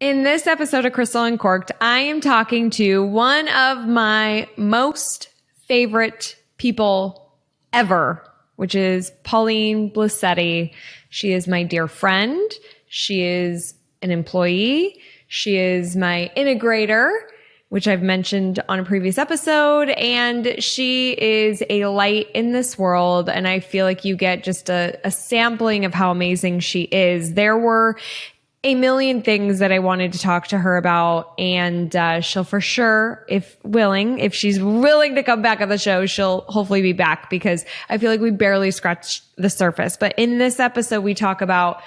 In this episode of Crystal Uncorked, I am talking to one of my most favorite people ever, which is Pauline Blasetti. She is my dear friend. She is an employee. She is my integrator, which I've mentioned on a previous episode. And she is a light in this world. And I feel like you get just a sampling of how amazing she is. There were a million things that I wanted to talk to her about, and she'll for sure, if she's willing to come back on the show, she'll hopefully be back because I feel like we barely scratched the surface. But in this episode, we talk about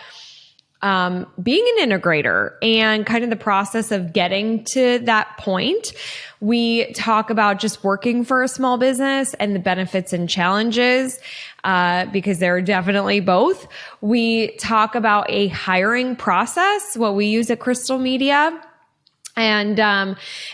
being an integrator and kind of the process of getting to that point. We talk about just working for a small business and the benefits and challenges, because there are definitely both. We talk about a hiring process, what we use at Crystal Media. And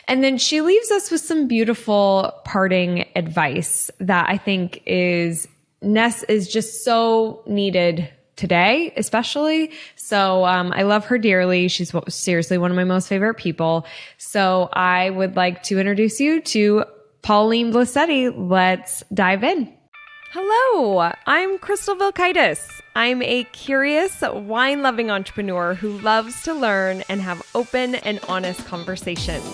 then she leaves us with some beautiful parting advice that I think is just so needed today, especially. So I love her dearly. She's seriously one of my most favorite people. So I would like to introduce you to Pauline Blasetti. Let's dive in. Hello, I'm Crystal Vilkaitis. I'm a curious, wine-loving entrepreneur who loves to learn and have open and honest conversations.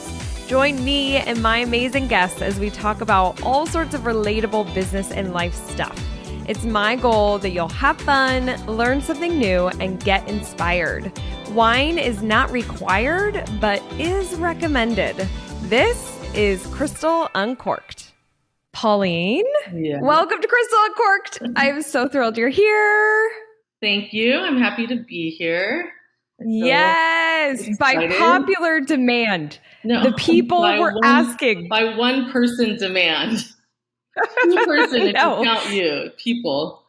Join me and my amazing guests as we talk about all sorts of relatable business and life stuff. It's my goal that you'll have fun, learn something new, and get inspired. Wine is not required, but is recommended. This is Crystal Uncorked. Pauline, Welcome to Crystal Uncorked. I'm so thrilled you're here. Thank you. I'm happy to be here. Yes, by popular demand. No, the people were asking. By one person demand. Two person, if you count you, people.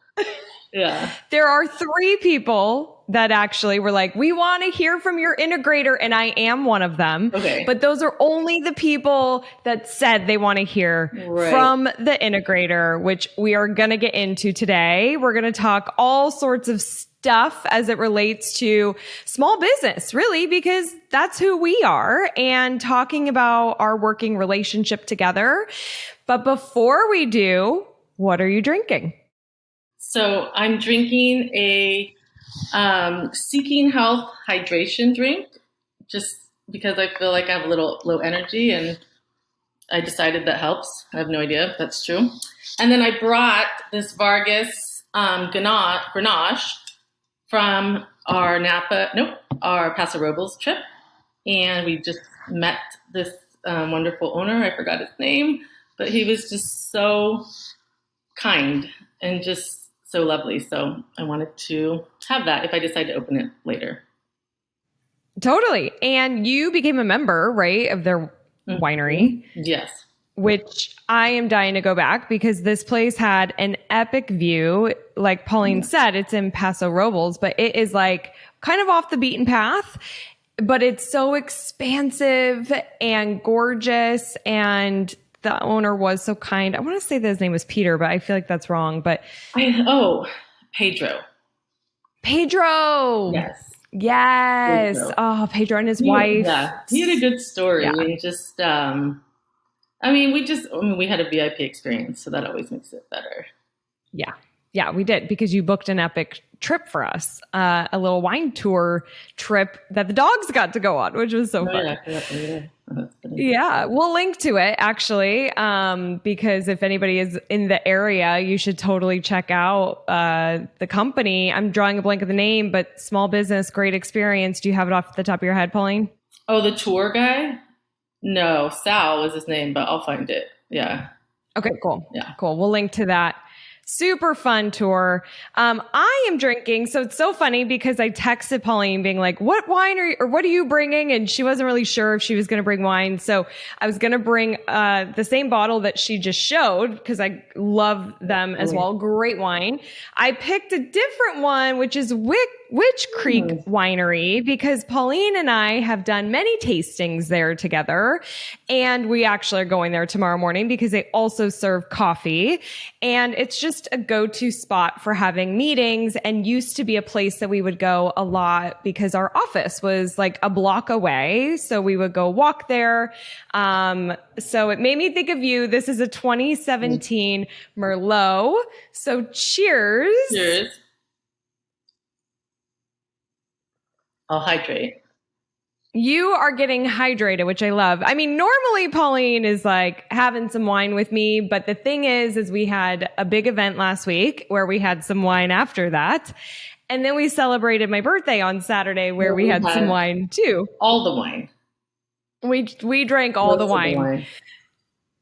Yeah. There are 3 people that actually were like, we want to hear from your integrator, and I am one of them. Okay. But those are only the people that said they want to hear from the integrator, which we are going to get into today. We're going to talk all sorts of stuff as it relates to small business, really, because that's who we are, and talking about our working relationship together. But before we do, what are you drinking? So I'm drinking a Seeking Health hydration drink, just because I feel like I have a little low energy, and I decided that helps. I have no idea if that's true. And then I brought this Vargas Grenache from our Paso Robles trip. And we just met this wonderful owner. I forgot his name, but he was just so kind and just so lovely. So I wanted to have that if I decide to open it later. Totally. And you became a member, right, of their winery? Yes. Which I am dying to go back because this place had an epic view. Like Pauline said, it's in Paso Robles, but it is like kind of off the beaten path. But it's so expansive and gorgeous, and the owner was so kind. I want to say that his name was Peter, but I feel like that's wrong. But Pedro. Yes. Pedro. Oh, Pedro and his wife. Yeah, he had a good story. Yeah. And just, we had a VIP experience, so that always makes it better. Yeah, we did, because you booked an epic trip for us, a little wine tour trip that the dogs got to go on, which was so fun. Yeah, we'll link to it actually, because if anybody is in the area, you should totally check out the company. I'm drawing a blank of the name, but small business, great experience. Do you have it off the top of your head, Pauline? Oh, the tour guy? No, Sal was his name, but I'll find it. Yeah. Okay, cool. Yeah. Cool. We'll link to that. Super fun tour. I am drinking. So it's so funny because I texted Pauline being like, what wine what are you bringing? And she wasn't really sure if she was going to bring wine. So I was going to bring the same bottle that she just showed because I love them as well. Great wine. I picked a different one, which is Witch Creek Mm. Winery because Pauline and I have done many tastings there together. And we actually are going there tomorrow morning because they also serve coffee. And it's just a go-to spot for having meetings and used to be a place that we would go a lot because our office was like a block away. So we would go walk there. So it made me think of you. This is a 2017 Merlot. So cheers. Cheers. I'll hydrate. You are getting hydrated, which I love. I mean, normally Pauline is like having some wine with me, but the thing is we had a big event last week where we had some wine after that. And then we celebrated my birthday on Saturday where we had some wine too. All the wine. We drank all the Most of wine.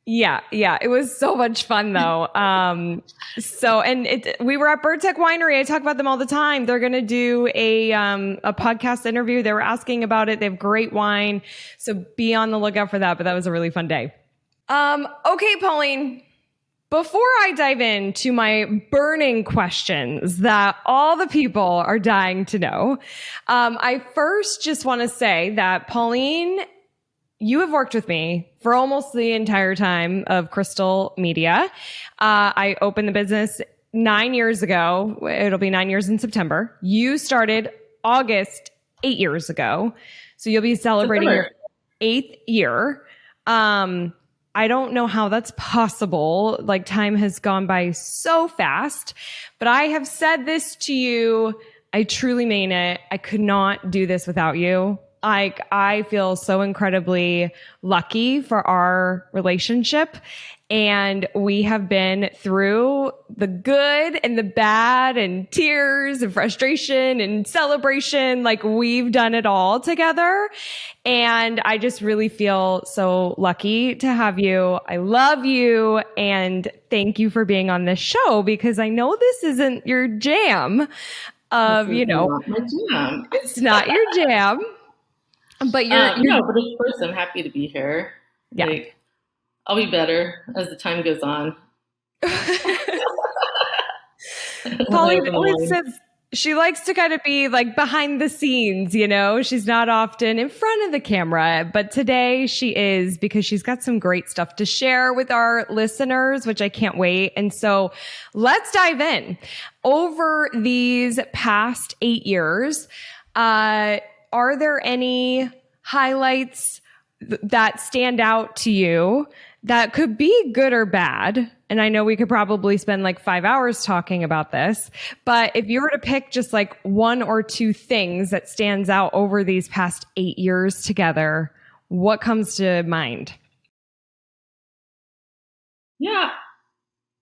Yeah. It was so much fun though. We were at Bird Tech Winery. I talk about them all the time. They're going to do a podcast interview. They were asking about it. They have great wine. So be on the lookout for that. But that was a really fun day. Okay, Pauline, before I dive into my burning questions that all the people are dying to know, I first just want to say that Pauline, you have worked with me for almost the entire time of Crystal Media. I opened the business 9 years ago. It'll be 9 years in September. You started August 8 years ago. So you'll be celebrating your 8th year. I don't know how that's possible. Like time has gone by so fast, but I have said this to you. I truly mean it. I could not do this without you. I feel so incredibly lucky for our relationship. And we have been through the good and the bad and tears and frustration and celebration. Like we've done it all together. And I just really feel so lucky to have you. I love you. And thank you for being on this show because I know this isn't your jam of, Not my jam. It's not your jam. But you're no, but of course I'm happy to be here. Yeah. Like, I'll be better as the time goes on. Pauline always says she likes to kind of be like behind the scenes, She's not often in front of the camera, but today she is because she's got some great stuff to share with our listeners, which I can't wait. And so let's dive in. Over these past 8 years, are there any highlights that stand out to you that could be good or bad? And I know we could probably spend like 5 hours talking about this, but if you were to pick just like one or two things that stands out over these past 8 years together, what comes to mind? Yeah.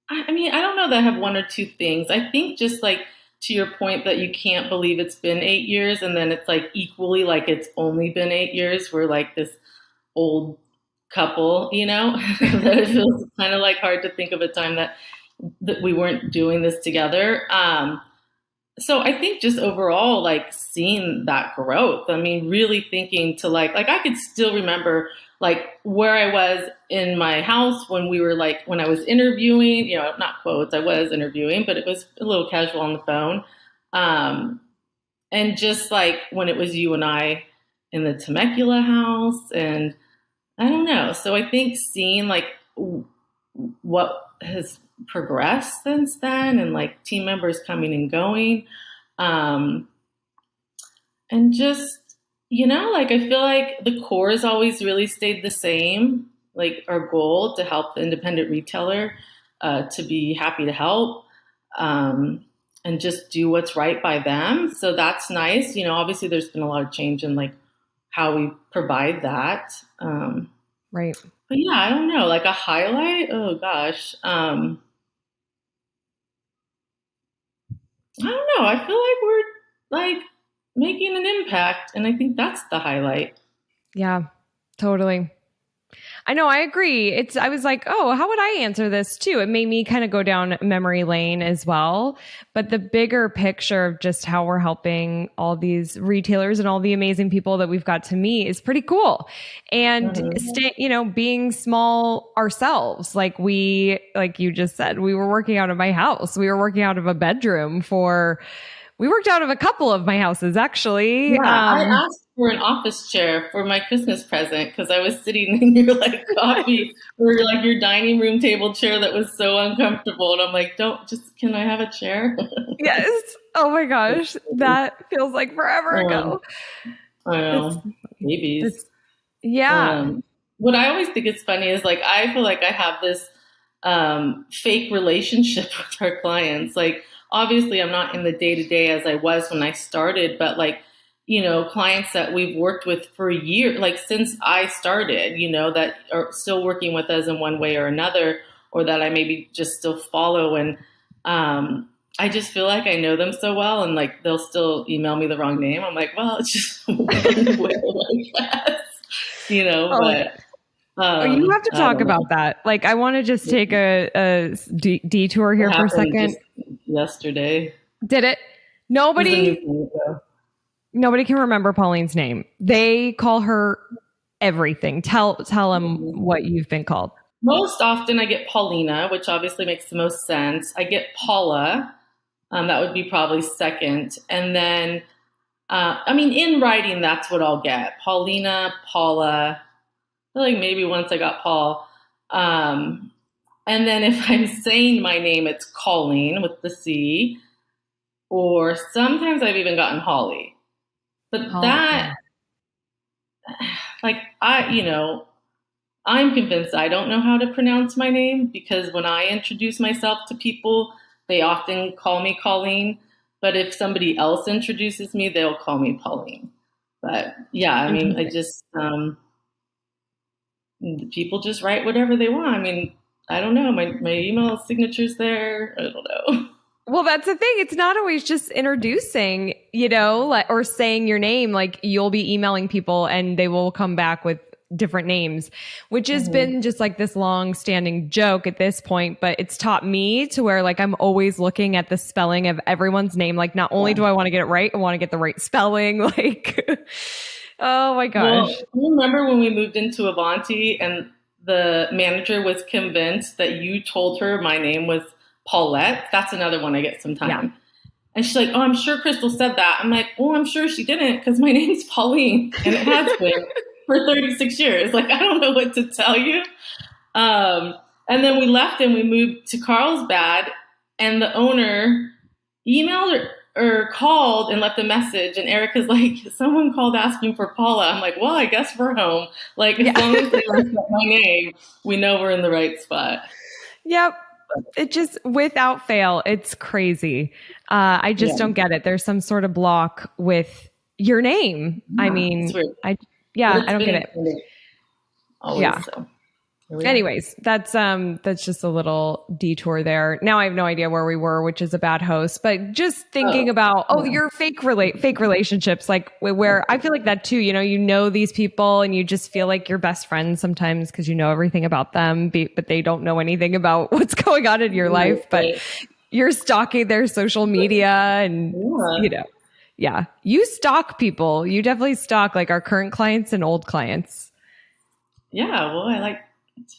I mean, I don't know that I have one or two things. I think just like, to your point that you can't believe it's been 8 years and then it's like equally like it's only been 8 years. We're like this old couple, that it feels kind of like hard to think of a time that we weren't doing this together. So I think just overall, like seeing that growth, I mean, really thinking to like I could still remember like where I was in my house when we were like, when I was interviewing, not quotes, I was interviewing, but it was a little casual on the phone. And just like when it was you and I in the Temecula house and I don't know. So I think seeing like what has progressed since then and like team members coming and going. And just, like I feel like the core has always really stayed the same, like our goal to help the independent retailer to be happy to help and just do what's right by them. So that's nice. Obviously there's been a lot of change in like how we provide that. Right. But yeah, I don't know, like a highlight. Oh gosh. I don't know. I feel like we're like making an impact. And I think that's the highlight. Yeah, totally. I know. I agree. I was like, oh, how would I answer this too? It made me kind of go down memory lane as well. But the bigger picture of just how we're helping all these retailers and all the amazing people that we've got to meet is pretty cool. And being small ourselves, like you just said, we were working out of my house. We were working out of a bedroom for We worked out of a couple of my houses, actually. Yeah, I asked for an office chair for my Christmas present because I was sitting in your like coffee or like your dining room table chair that was so uncomfortable, and I'm like, can I have a chair? Yes. Oh my gosh. That feels like forever ago. I That's know, babies. yeah. What I always think is funny is like I feel like I have this fake relationship with our clients. Like obviously I'm not in the day to day as I was when I started, but like, clients that we've worked with for years, like since I started, that are still working with us in one way or another, or that I maybe just still follow. And I just feel like I know them so well, and like they'll still email me the wrong name. I'm like, well, it's just one way, I guess, Oh, but you have to I talk don't know. about that. Like, I want to just take a detour What here for a happened second. just yesterday? Did it? There's a new Nobody, thing, though. nobody can remember Pauline's name. They call her everything. Tell them what you've been called. Most often I get Paulina, which obviously makes the most sense. I get Paula. That would be probably second. And then, in writing, that's what I'll get. Paulina, Paula. I feel like maybe once I got Paul. And then if I'm saying my name, it's Colleen with the C. Or sometimes I've even gotten Holly. But that, like, I'm convinced I don't know how to pronounce my name because when I introduce myself to people, they often call me Colleen. But if somebody else introduces me, they'll call me Pauline. But yeah, I just, people just write whatever they want. I don't know. My email signature's there. I don't know. Well, that's the thing. It's not always just introducing, like, or saying your name. Like you'll be emailing people and they will come back with different names, which has been just like this long standing joke at this point. But it's taught me to where like I'm always looking at the spelling of everyone's name. Like not only do I want to get it right, I want to get the right spelling. Like, oh my gosh. Well, you remember when we moved into Avanti and the manager was convinced that you told her my name was Paulette? That's another one I get sometimes. Yeah. And she's like, oh, I'm sure Crystal said that. I'm like, well, I'm sure she didn't because my name's Pauline and it has been for 36 years. Like, I don't know what to tell you. And then we left and we moved to Carlsbad and the owner emailed or called and left a message. And Erica's like, someone called asking for Paula. I'm like, well, I guess we're home. Like, as long as they left my name, we know we're in the right spot. Yep. It just, without fail, it's crazy. I just don't get it. There's some sort of block with your name. Yeah, I don't get it. Always, yeah. So. Anyways, that's just a little detour there. Now I have no idea where we were, which is a bad host, but just thinking about, your fake relationships, like where I feel like that too, you know these people and you just feel like you're best friends sometimes because you know everything about them, but they don't know anything about what's going on in your life, but you're stalking their social media and, you stalk people. You definitely stalk like our current clients and old clients. Yeah. Well, I like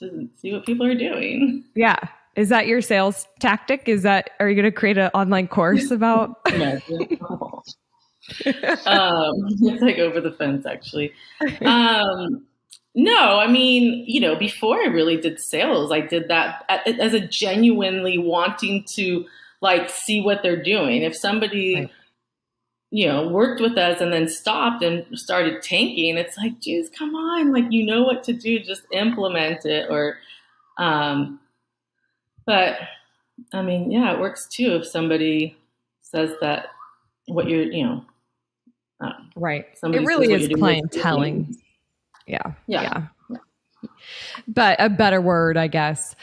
to see what people are doing. Yeah. Is that your sales tactic? Are you going to create an online course about? It's like over the fence, actually. No, before I really did sales, I did that as a genuinely wanting to like see what they're doing. If somebody, worked with us and then stopped and started tanking, it's like, geez, come on, like, you know what to do, just implement it. Or, but it works too. If somebody says that what you're, right. It really is clienteling. Yeah. But a better word, I guess.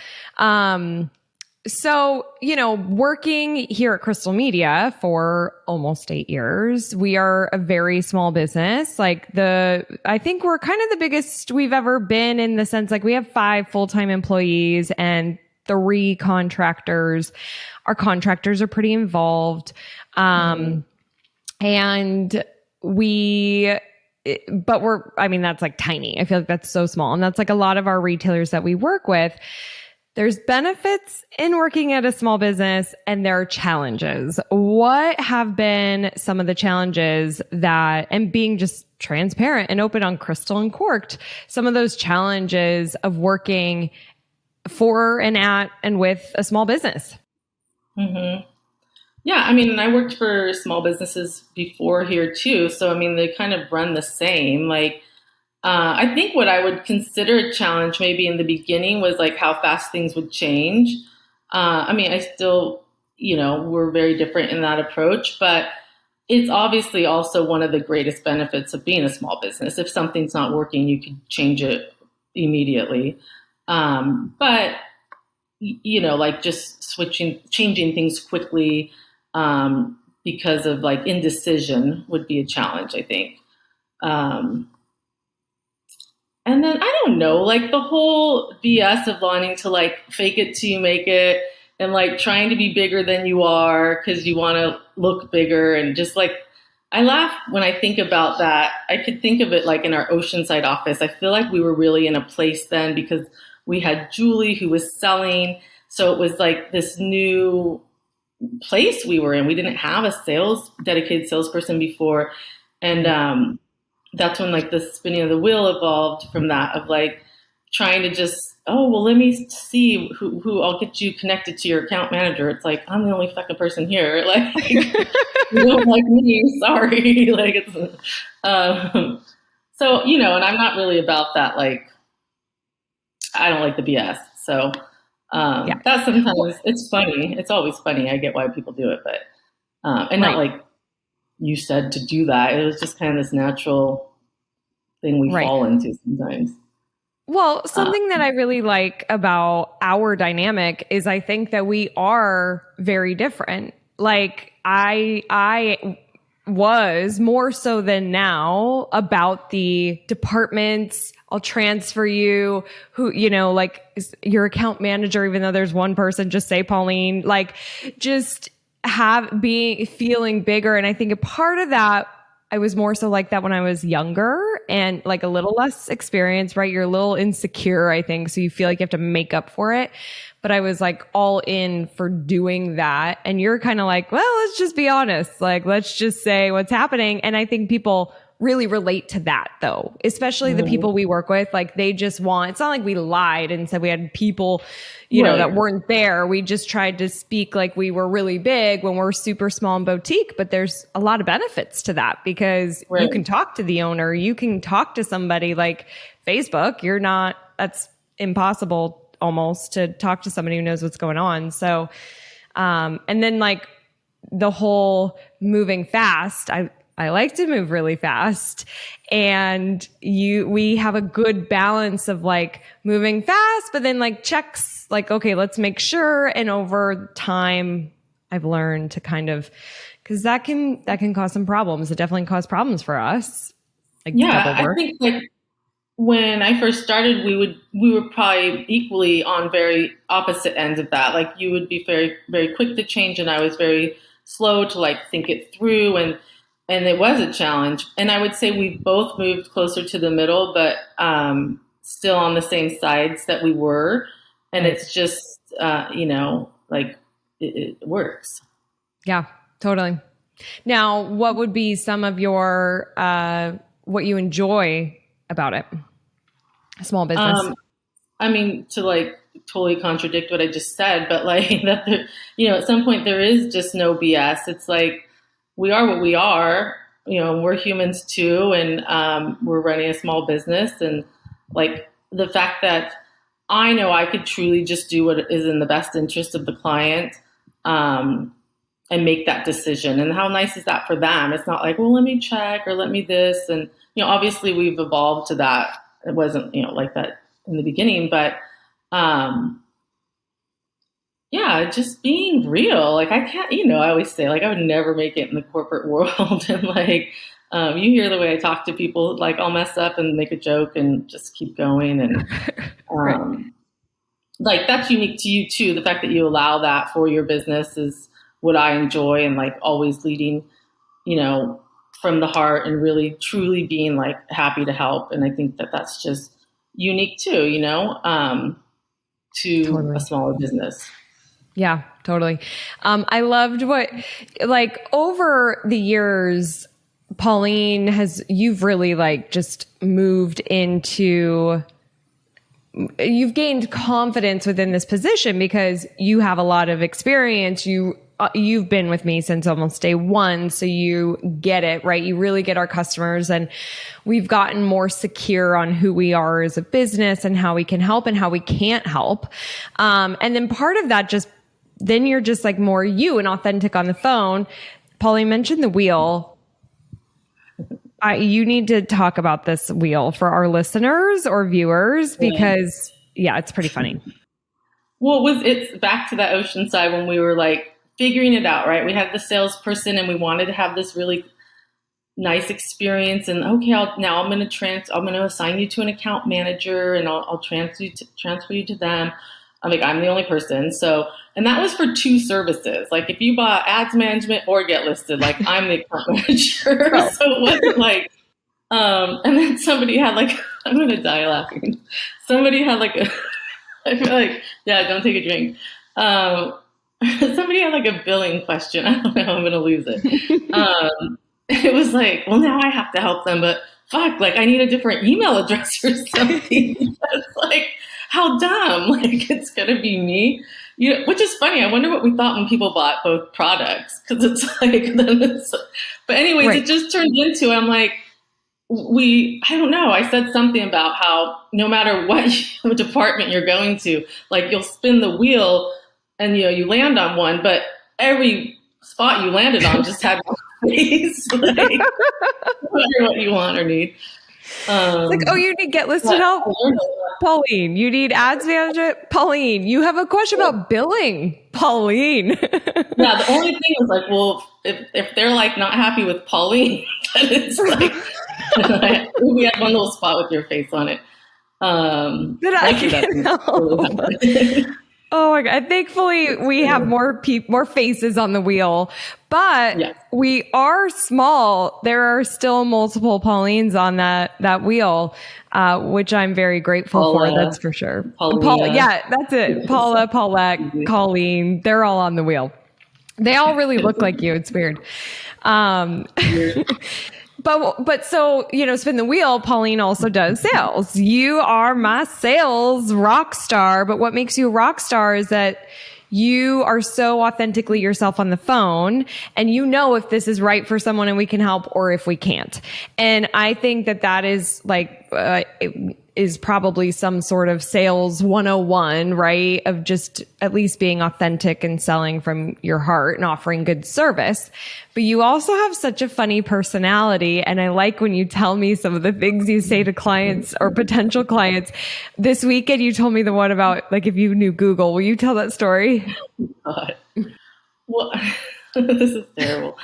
So, working here at Crystal Media for almost 8 years, we are a very small business. Like I think we're kind of the biggest we've ever been in the sense, like we have 5 full-time employees and 3 contractors. Our contractors are pretty involved. And that's like tiny. I feel like that's so small. And that's like a lot of our retailers that we work with. There's benefits in working at a small business and there are challenges. What have been some of the challenges that, and being just transparent and open on Crystal and Corked, some of those challenges of working for and at and with a small business? Mm-hmm. Yeah, I mean, I worked for small businesses before here too. So, I mean, they kind of run the same. Like, I think what I would consider a challenge maybe in the beginning was like how fast things would change. I mean, I still, we're very different in that approach, but it's obviously also one of the greatest benefits of being a small business. If something's not working, you can change it immediately. But like just changing things quickly because of like indecision would be a challenge, I think. And then I don't know, like the whole BS of wanting to like fake it till you make it and like trying to be bigger than you are because you want to look bigger and just like I laugh when I think about that. I could think of it like in our Oceanside office. I feel like we were really in a place then because we had Julie who was selling. So it was like this new place we were in. We didn't have a dedicated salesperson before. And that's when like the spinning of the wheel evolved from that of like trying to just, oh, well, let me see who I'll get you connected to your account manager. It's like, I'm the only fucking person here. Like, you don't like me, sorry. Like it's, so, and I'm not really about that. Like, I don't like the BS. So that sometimes it's funny. It's always funny. I get why people do it, but, and not like you said to do that. It was just kind of this natural thing we fall into sometimes. Well, something that I really like about our dynamic is I think that we are very different. Like I was more so than now about the departments. I'll transfer you who, like your account manager, even though there's one person, just say Pauline, like just feeling bigger. And I think a part of that, I was more so like that when I was younger and like a little less experienced, right? You're a little insecure, I think. So you feel like you have to make up for it. But I was like all in for doing that. And you're kind of like, well, let's just be honest. Like, let's just say what's happening. And I think people really relate to that though, especially the people we work with. Like they just want, it's not like we lied and said we had people, that weren't there. We just tried to speak like we were really big when we're super small and boutique, but there's a lot of benefits to that because you can talk to the owner, you can talk to somebody like Facebook. That's impossible almost to talk to somebody who knows what's going on. So, and then like the whole moving fast, I like to move really fast and we have a good balance of like moving fast, but then like checks like, okay, let's make sure. And over time I've learned to kind of, cause that can cause some problems. It definitely caused problems for us. Like I think like when I first started, we were probably equally on very opposite ends of that. Like you would be very, very quick to change and I was very slow to like think it through and it was a challenge. And I would say we both moved closer to the middle, but still on the same sides that we were. And it's just, like it works. Yeah, totally. Now, what would be some of your, what you enjoy about it? A small business. I mean, to like totally contradict what I just said, but like that, at some point there is just no BS. It's like, we are what we are, we're humans too. And we're running a small business. And like the fact that I know I could truly just do what is in the best interest of the client and make that decision. And how nice is that for them? It's not like, well, let me check or let me this. And, obviously we've evolved to that. It wasn't, like that in the beginning, but yeah, just being real. Like I can't, I always say like I would never make it in the corporate world. And like, you hear the way I talk to people, like I'll mess up and make a joke and just keep going. And like that's unique to you too. The fact that you allow that for your business is what I enjoy and like always leading, from the heart and really truly being like happy to help. And I think that that's just unique too, to a smaller business. Yeah, totally. I loved over the years, Pauline, you've really just moved into, you've gained confidence within this position because you have a lot of experience. You've been with me since almost day one, so you get it, right? You really get our customers, and we've gotten more secure on who we are as a business and how we can help and how we can't help. And then part of that then you're just more you and authentic on the phone. Pauline mentioned the wheel. You need to talk about this wheel for our listeners or viewers because it's pretty funny. Well, it's back to that Oceanside when we were figuring it out, right? We had the salesperson and we wanted to have this really nice experience, and okay, I'm going to assign you to an account manager, and I'll transfer you to them. I'm the only person. So, and that was for 2 services. If you bought ads management or get listed, I'm the account manager. Oh. So it wasn't and then somebody had I'm going to die laughing. Somebody had I feel don't take a drink. Somebody had a billing question. I don't know. I'm going to lose it. It was well, now I have to help them, but fuck, I need a different email address or something. It's how dumb, it's going to be me, which is funny. I wonder what we thought when people bought both products. Cause but anyways, right. It just turned into, I don't know. I said something about how no matter what department you're going to, you'll spin the wheel and, you land on one, but every spot you landed on just had one face, whatever what you want or need. You need get listed help, Pauline. You need ads management, Pauline. You have a question about billing, Pauline. Yeah, the only thing is well, if they're not happy with Pauline, then it's we have one little spot with your face on it. Oh my God. Thankfully, we have more faces on the wheel, but we are small. There are still multiple Paulines on that wheel, which I'm very grateful for. That's for sure. That's it. Paula, Paulette, Colleen, they're all on the wheel. They all really look like you. It's weird. But so, spin the wheel, Pauline also does sales. You are my sales rock star. But what makes you a rock star is that you are so authentically yourself on the phone, and if this is right for someone and we can help, or if we can't. And I think that is is probably some sort of sales 101, right? Of just at least being authentic and selling from your heart and offering good service. But you also have such a funny personality. And I like when you tell me some of the things you say to clients or potential clients. This weekend, you told me the one about if you knew Google. Will you tell that story? God. Well, this is terrible.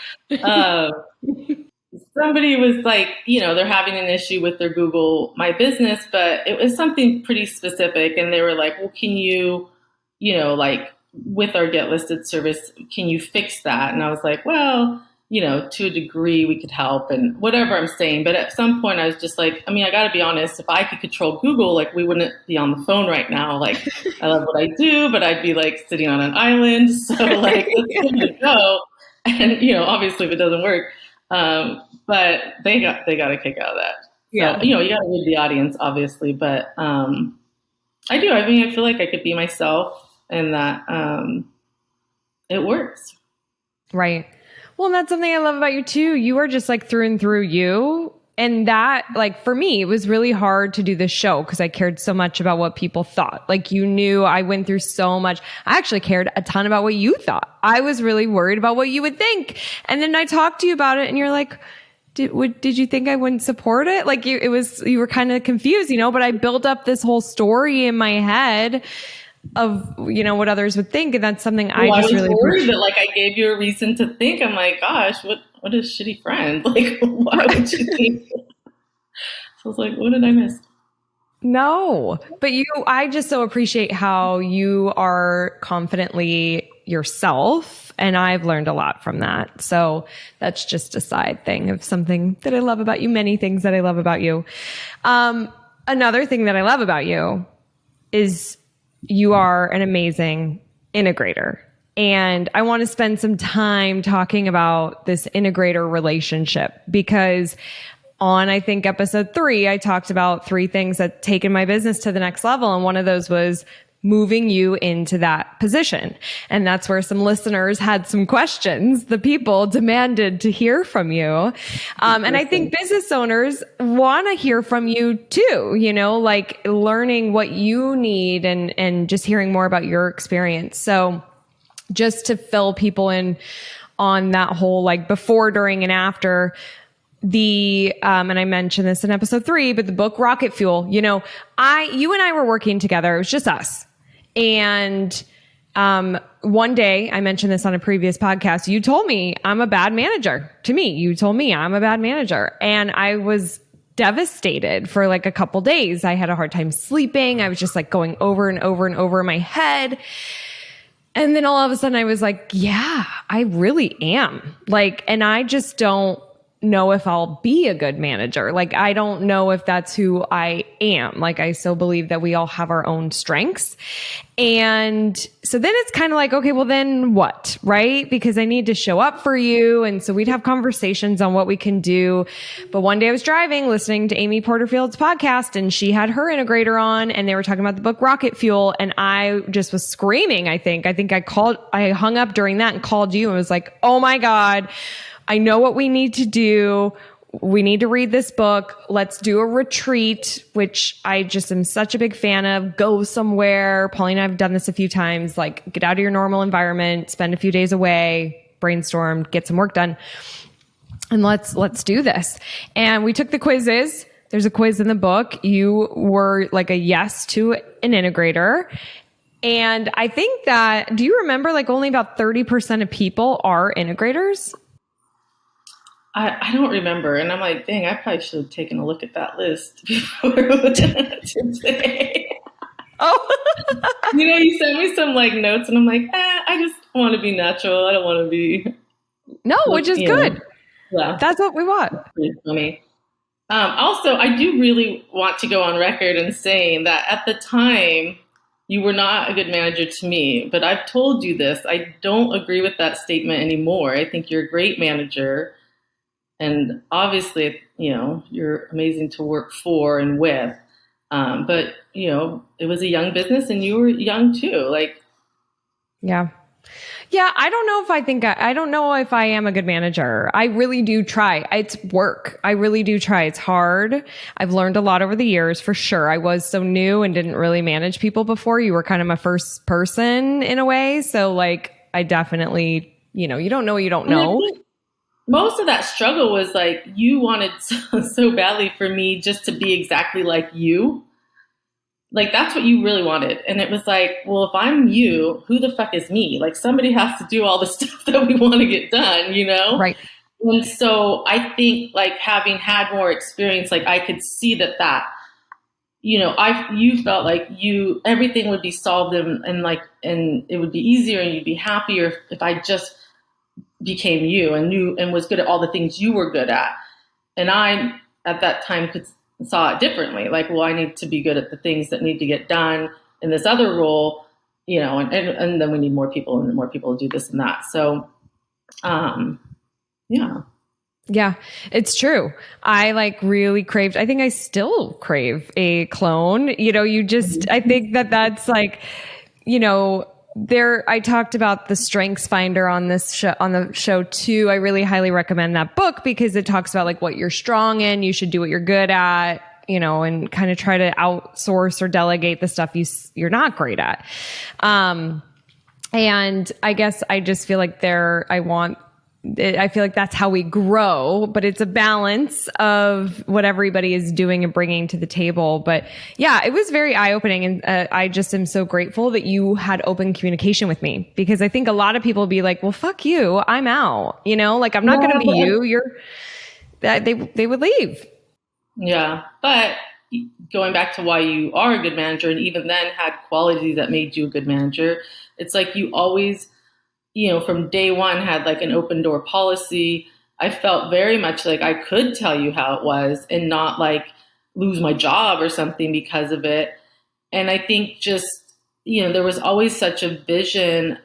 Somebody was they're having an issue with their Google My Business, but it was something pretty specific. And they were well, can you, with our Get Listed service, can you fix that? And I was well, to a degree we could help and whatever I'm saying. But at some point I was just I got to be honest, if I could control Google, we wouldn't be on the phone right now. I love what I do, but I'd be sitting on an island. So let's give it a go. And, obviously if it doesn't work, but they got a kick out of that. Yeah. So, you got to read the audience, obviously, but I do. I feel I could be myself, and that it works. Right. Well, and that's something I love about you too. You are just through and through you. And that, for me, it was really hard to do this show because I cared so much about what people thought. You knew I went through so much. I actually cared a ton about what you thought. I was really worried about what you would think. And then I talked to you about it and you're did you think I wouldn't support it? You were kind of confused, but I built up this whole story in my head of, what others would think. And that's something I just really worried that I gave you a reason to think. I'm gosh, what a shitty friend. Why would you think? So I was what did I miss? No, but I just so appreciate how you are confidently yourself. And I've learned a lot from that. So that's just a side thing of something that I love about you. Many things that I love about you. Another thing that I love about you is you are an amazing integrator. And I want to spend some time talking about this integrator relationship because on, I think, episode 3, I talked about 3 things that taken my business to the next level. And one of those was moving you into that position. And that's where some listeners had some questions. The people demanded to hear from you. And I think business owners want to hear from you too, like learning what you need and just hearing more about your experience. So just to fill people in on that whole like before, during, and after, and I mentioned this in episode 3, but the book Rocket Fuel, you and I were working together. It was just us. And one day, I mentioned this on a previous podcast, you told me I'm a bad manager. To me, you told me I'm a bad manager. And I was devastated for like a couple days. I had a hard time sleeping. I was just like going over and over and over in my head. And then all of a sudden I was like, yeah, I really am. Like, and I just don't know if I'll be a good manager. Like, I don't know if that's who I am. Like, I so believe that we all have our own strengths. And so then it's kind of like, okay, well then what? Right? Because I need to show up for you. And so we'd have conversations on what we can do. But one day I was driving, listening to Amy Porterfield's podcast, and she had her integrator on, and they were talking about the book Rocket Fuel. And I just was screaming. I think I hung up during that and called you and was like, oh my God, I know what we need to do. We need to read this book. Let's do a retreat, which I just am such a big fan of. Go somewhere. Pauline and I have done this a few times, like get out of your normal environment, spend a few days away, brainstorm, get some work done. And let's do this. And we took the quizzes. There's a quiz in the book. You were like a yes to an integrator. And I think that, do you remember like only about 30% of people are integrators? I don't remember. And I'm like, dang, I probably should have taken a look at that list before today. Oh, you sent me some like notes and I'm like, I just want to be natural. I don't want to be. No, which is good. Yeah. That's what we want. That's pretty funny. Also, I do really want to go on record and saying that at the time, you were not a good manager to me, but I've told you this. I don't agree with that statement anymore. I think you're a great manager. And obviously, you're amazing to work for and with. But, it was a young business and you were young too. Like, yeah. Yeah. I don't know if I am a good manager. I really do try. It's work. I really do try. It's hard. I've learned a lot over the years for sure. I was so new and didn't really manage people before. You were kind of my first person in a way. So like, I definitely, you don't know what you don't know. Most of that struggle was like you wanted so badly for me just to be exactly like you. Like that's what you really wanted. And it was like, well, if I'm you, who the fuck is me? Like somebody has to do all the stuff that we want to get done, Right. And so I think like having had more experience, like I could see that, you felt like everything would be solved and it would be easier and you'd be happier if I just became you and knew and was good at all the things you were good at. And I, at that time, saw it differently. Like, well, I need to be good at the things that need to get done in this other role, and then we need more people and more people to do this and that. So, yeah. Yeah, it's true. I really craved, I think I still crave a clone. I think that's like, I talked about the Strengths Finder on this show, on the show too. I really highly recommend that book because it talks about like what you're strong in. You should do what you're good at, and kind of try to outsource or delegate the stuff you're not great at. And I guess I just feel like I feel like that's how we grow, but it's a balance of what everybody is doing and bringing to the table. But yeah, it was very eye-opening. And I just am so grateful that you had open communication with me because I think a lot of people be like, well, fuck you. I'm out. Like, I'm not going to be you. They would leave. Yeah. But going back to why you are a good manager and even then had qualities that made you a good manager, it's like you always, from day one had like an open door policy. I felt very much like I could tell you how it was and not like lose my job or something because of it. And I think just there was always such a vision,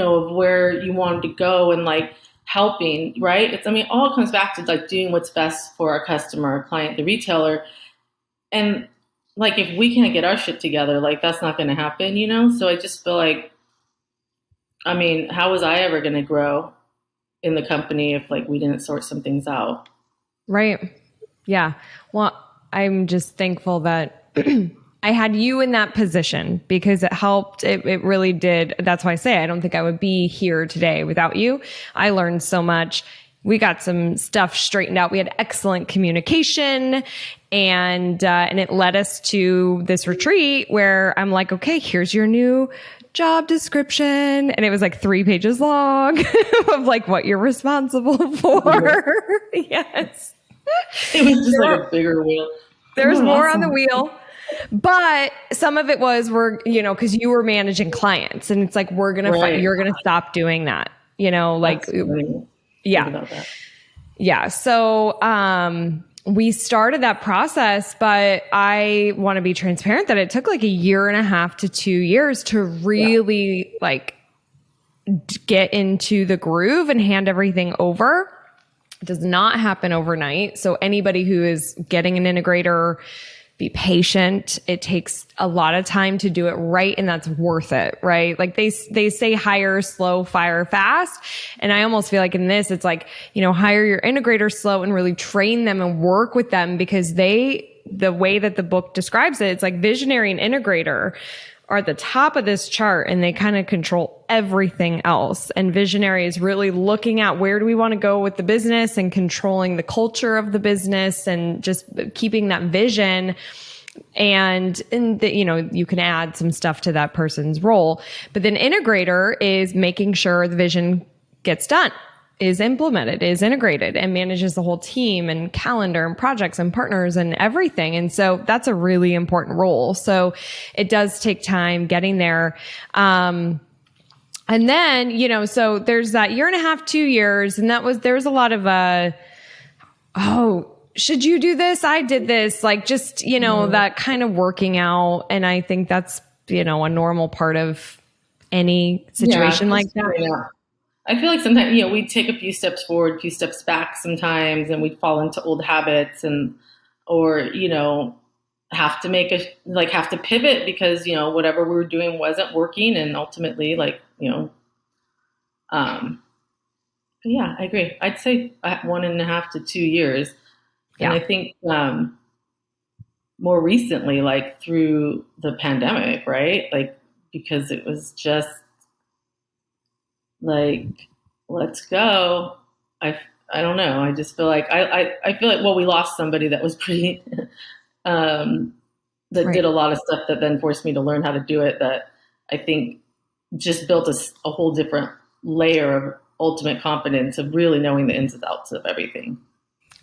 of where you wanted to go and like helping, right? It's, I mean, all comes back to like doing what's best for our customer, our client, the retailer. And like, if we can't get our shit together, like that's not going to happen. So I just feel like, I mean, how was I ever going to grow in the company if like we didn't sort some things out? Right. Yeah. Well, I'm just thankful that I had you in that position because it helped. It really did. That's why I say I don't think I would be here today without you. I learned so much. We got some stuff straightened out. We had excellent communication, and it led us to this retreat where I'm like, okay, here's your new job description. And it was like 3 pages long of like what you're responsible for. Yes. It was just like a bigger wheel. There's more on the wheel. But some of it was because you were managing clients, and it's like, you're going to stop doing that, like, yeah. Yeah. So, we started that process, but I want to be transparent that it took like 1.5 to 2 years to really like get into the groove and hand everything over. It does not happen overnight. So anybody who is getting an integrator, be patient. It takes a lot of time to do it right, and that's worth it, right? Like they say hire slow, fire fast. And I almost feel like in this, it's like, hire your integrator slow and really train them and work with them, because the way that the book describes it, it's like visionary and integrator are at the top of this chart, and they kind of control everything else. And visionary is really looking at where do we want to go with the business and controlling the culture of the business and just keeping that vision. And you can add some stuff to that person's role. But then integrator is making sure the vision gets done, is implemented, is integrated, and manages the whole team and calendar and projects and partners and everything. And so that's a really important role. So it does take time getting there. And then, so there's that 1.5, 2 years. And there's a lot of, should you do this? I did this, like just, that kind of working out. And I think that's, a normal part of any situation like that. Yeah. I feel like sometimes, we'd take a few steps forward, a few steps back sometimes, and we'd fall into old habits or have to pivot because, whatever we were doing wasn't working. And ultimately, yeah, I agree. I'd say 1.5 to 2 years. Yeah. And I think, more recently, like through the pandemic, right? Like, because it was just, like, let's go. I don't know. I just feel like I feel like, well, we lost somebody that was pretty did a lot of stuff that then forced me to learn how to do it, that I think just built a whole different layer of ultimate confidence of really knowing the ins and outs of everything.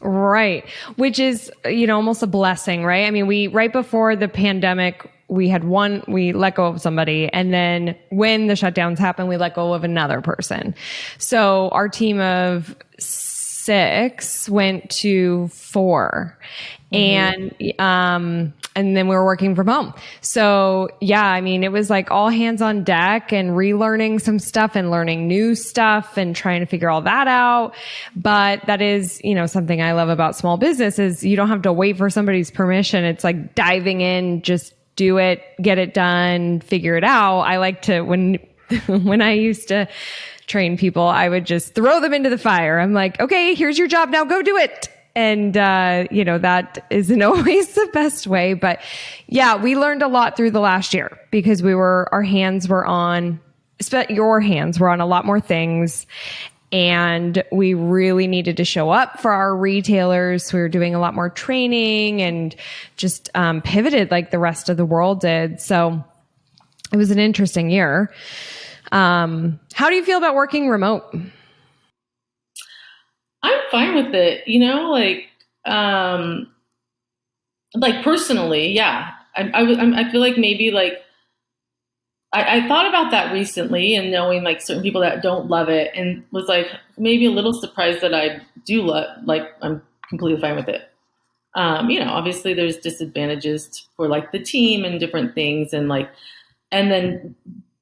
Right. Which is, almost a blessing, right? I mean, right before the pandemic, we let go of somebody. And then when the shutdowns happened, we let go of another person. So our team of 6 went to 4. Mm-hmm. And then we were working from home. So yeah, I mean, it was like all hands on deck and relearning some stuff and learning new stuff and trying to figure all that out. But that is, something I love about small business is you don't have to wait for somebody's permission. It's like diving in, just do it, get it done, figure it out. I like to, when I used to train people, I would just throw them into the fire. I'm like, okay, here's your job. Now go do it. And, that isn't always the best way, but yeah, we learned a lot through the last year because your hands were on a lot more things. And we really needed to show up for our retailers. We were doing a lot more training and just pivoted like the rest of the world did. So it was an interesting year. How do you feel about working remote? I'm fine with it, like personally, yeah. I feel like maybe like I thought about that recently and knowing like certain people that don't love it and was like maybe a little surprised that I do I'm completely fine with it. obviously there's disadvantages for like the team and different things, and then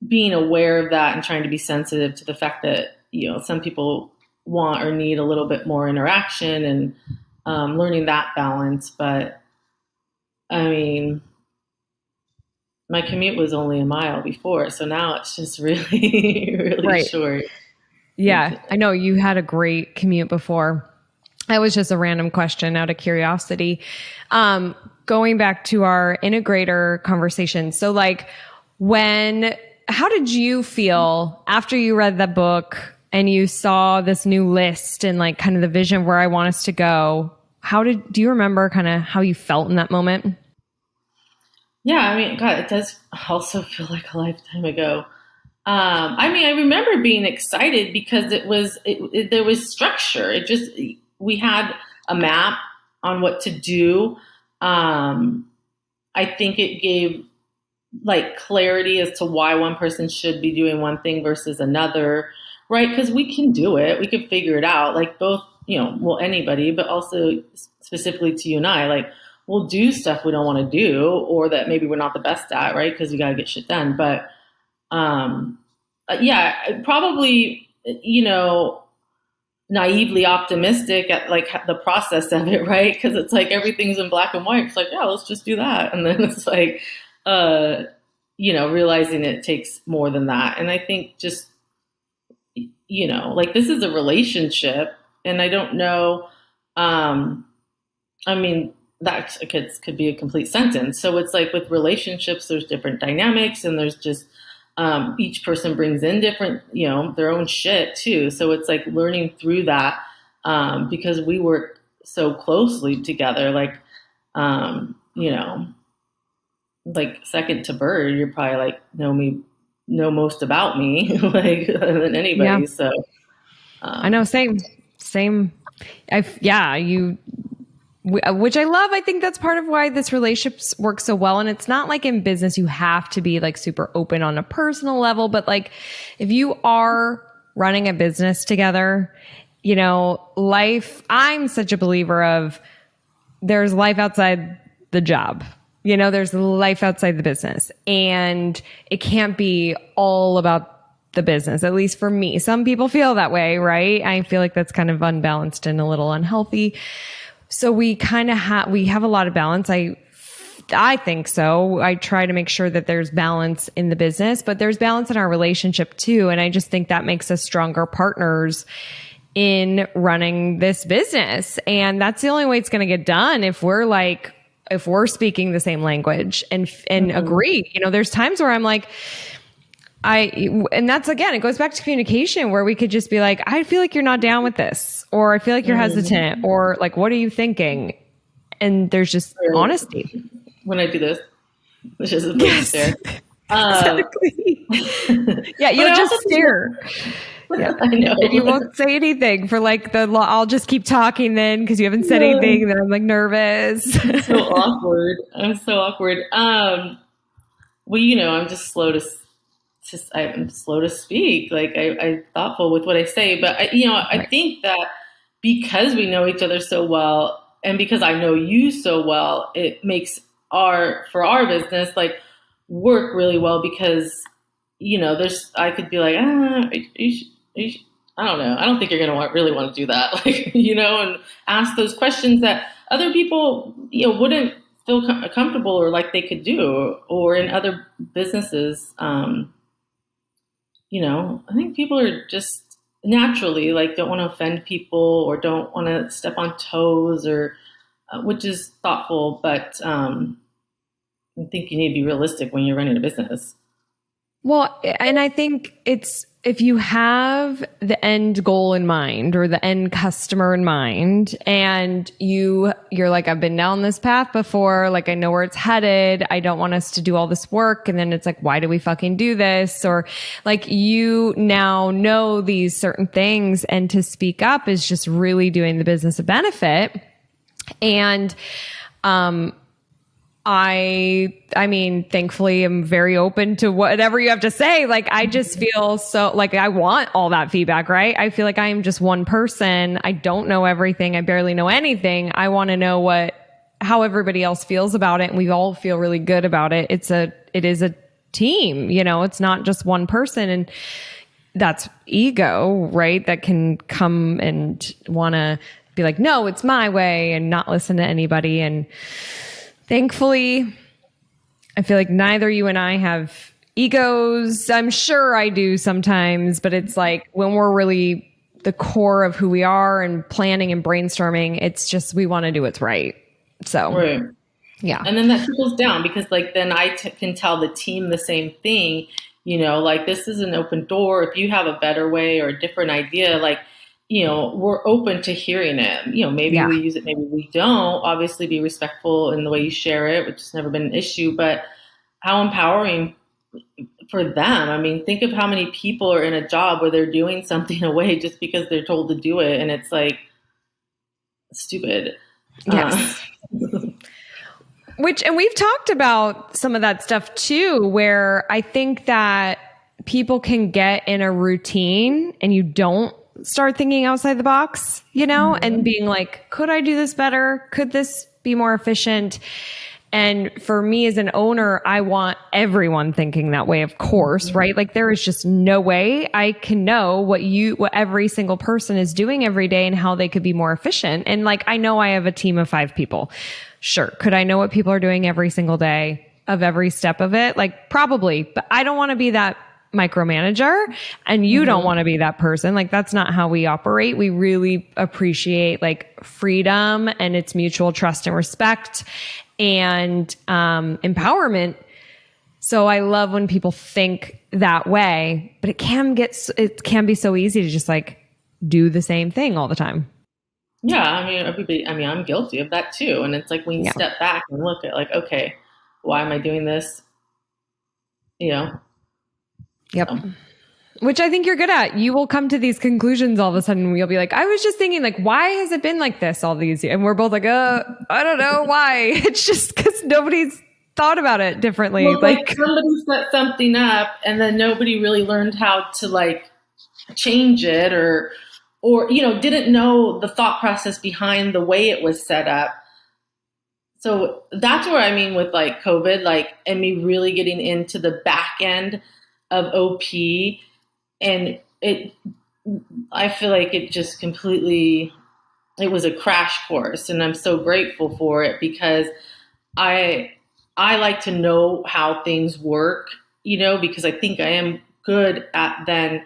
being aware of that and trying to be sensitive to the fact that, some people want or need a little bit more interaction, and learning that balance. But I mean, my commute was only a mile before, so now it's just really, really Right. short. Yeah, I know you had a great commute before. That was just a random question out of curiosity. Going back to our integrator conversation. So how did you feel after you read the book and you saw this new list and like kind of the vision where I want us to go? Do you remember kind of how you felt in that moment? Yeah, I mean, God, it does also feel like a lifetime ago. I remember being excited because there was structure. We had a map on what to do. I think it gave like clarity as to why one person should be doing one thing versus another, right? Because we can do it. We can figure it out. Like both, anybody, but also specifically to you and I, like we'll do stuff we don't want to do or that maybe we're not the best at, right? Because we got to get shit done. But yeah, probably, naively optimistic at like the process of it, right? Because it's like everything's in black and white. It's like, yeah, let's just do that. And then it's like, realizing it takes more than that. And I think just, like this is a relationship, and I don't know. That could be a complete sentence. So it's like with relationships, there's different dynamics, and there's just each person brings in different, their own shit too. So it's like learning through that because we work so closely together. Like, like second to Bird, you're probably like know most about me like than anybody. Yeah. So I know, same. Which I love. I think that's part of why this relationship works so well. And it's not like in business, you have to be like super open on a personal level, but like if you are running a business together, I'm such a believer of there's life outside the job. There's life outside the business, and it can't be all about the business, at least for me. Some people feel that way, right? I feel like that's kind of unbalanced and a little unhealthy. So we kind of we have a lot of balance. I think so. I try to make sure that there's balance in the business, but there's balance in our relationship too. And I just think that makes us stronger partners in running this business. And that's the only way it's going to get done if we're speaking the same language and agree. There's times where I'm like, and that's again, it goes back to communication where we could just be like, I feel like you're not down with this, or I feel like you're hesitant, or like, what are you thinking? And there's just honesty. When I do this, which is a big stare. Exactly. Yeah, you'll just stare. Yeah. I know. And you won't say anything for like I'll just keep talking then because you haven't said anything. And then I'm like nervous. I'm so awkward. I'm I'm just I'm slow to speak. Like I'm thoughtful with what I say, but I think that because we know each other so well, and because I know you so well, it makes for our business like work really well because I could be like, I don't know. I don't think you're going to really want to do that. Like, and ask those questions that other people, wouldn't feel comfortable or like they could do, or in other businesses. I think people are just naturally like, don't want to offend people or don't want to step on toes or, which is thoughtful, but, I think you need to be realistic when you're running a business. Well, and I think if you have the end goal in mind or the end customer in mind, and you're like, I've been down this path before, like I know where it's headed. I don't want us to do all this work. And then it's like, why do we fucking do this? Or like, you now know these certain things, and to speak up is just really doing the business a benefit. And, I mean, thankfully I'm very open to whatever you have to say. Like, I just feel so like I want all that feedback, right? I feel like I am just one person. I don't know everything. I barely know anything. I want to know what how everybody else feels about it. And we all feel really good about it. It is a team, it's not just one person. And that's ego, right? That can come and want to be like, no, it's my way, and not listen to anybody. And thankfully, I feel like neither you and I have egos. I'm sure I do sometimes, but it's like when we're really the core of who we are and planning and brainstorming, it's just, we want to do what's right. So, right. Yeah. And then that trickles down because then I can tell the team the same thing, this is an open door. If you have a better way or a different idea, we're open to hearing it. Maybe we use it, maybe we don't. Obviously be respectful in the way you share it, which has never been an issue, but how empowering for them. I mean, think of how many people are in a job where they're doing something away just because they're told to do it. And it's like stupid. Yes. And we've talked about some of that stuff too, where I think that people can get in a routine and you don't start thinking outside the box, and being like, could I do this better? Could this be more efficient? And for me as an owner, I want everyone thinking that way, of course, right? Like there is just no way I can know what every single person is doing every day and how they could be more efficient. And like, I know I have a team of 5 people. Sure. Could I know what people are doing every single day of every step of it? Like probably, but I don't want to be that micromanager, and you don't want to be that person. Like that's not how we operate. We really appreciate like freedom, and it's mutual trust and respect and empowerment. So I love when people think that way, but it can be so easy to just like do the same thing all the time. Yeah, I mean, I'm guilty of that too. And it's like when you step back and look at like, okay, why am I doing this? Yep. So. Which I think you're good at. You will come to these conclusions all of a sudden. You'll be like, I was just thinking like, why has it been like this all these years? And we're both like, I don't know why. It's just because nobody's thought about it differently. Well, like somebody set something up and then nobody really learned how to like change it or didn't know the thought process behind the way it was set up. So that's where I mean with like COVID, like, and me really getting into the back end of OP, and I feel like it just completely, it was a crash course, and I'm so grateful for it because I like to know how things work, because I think I am good at then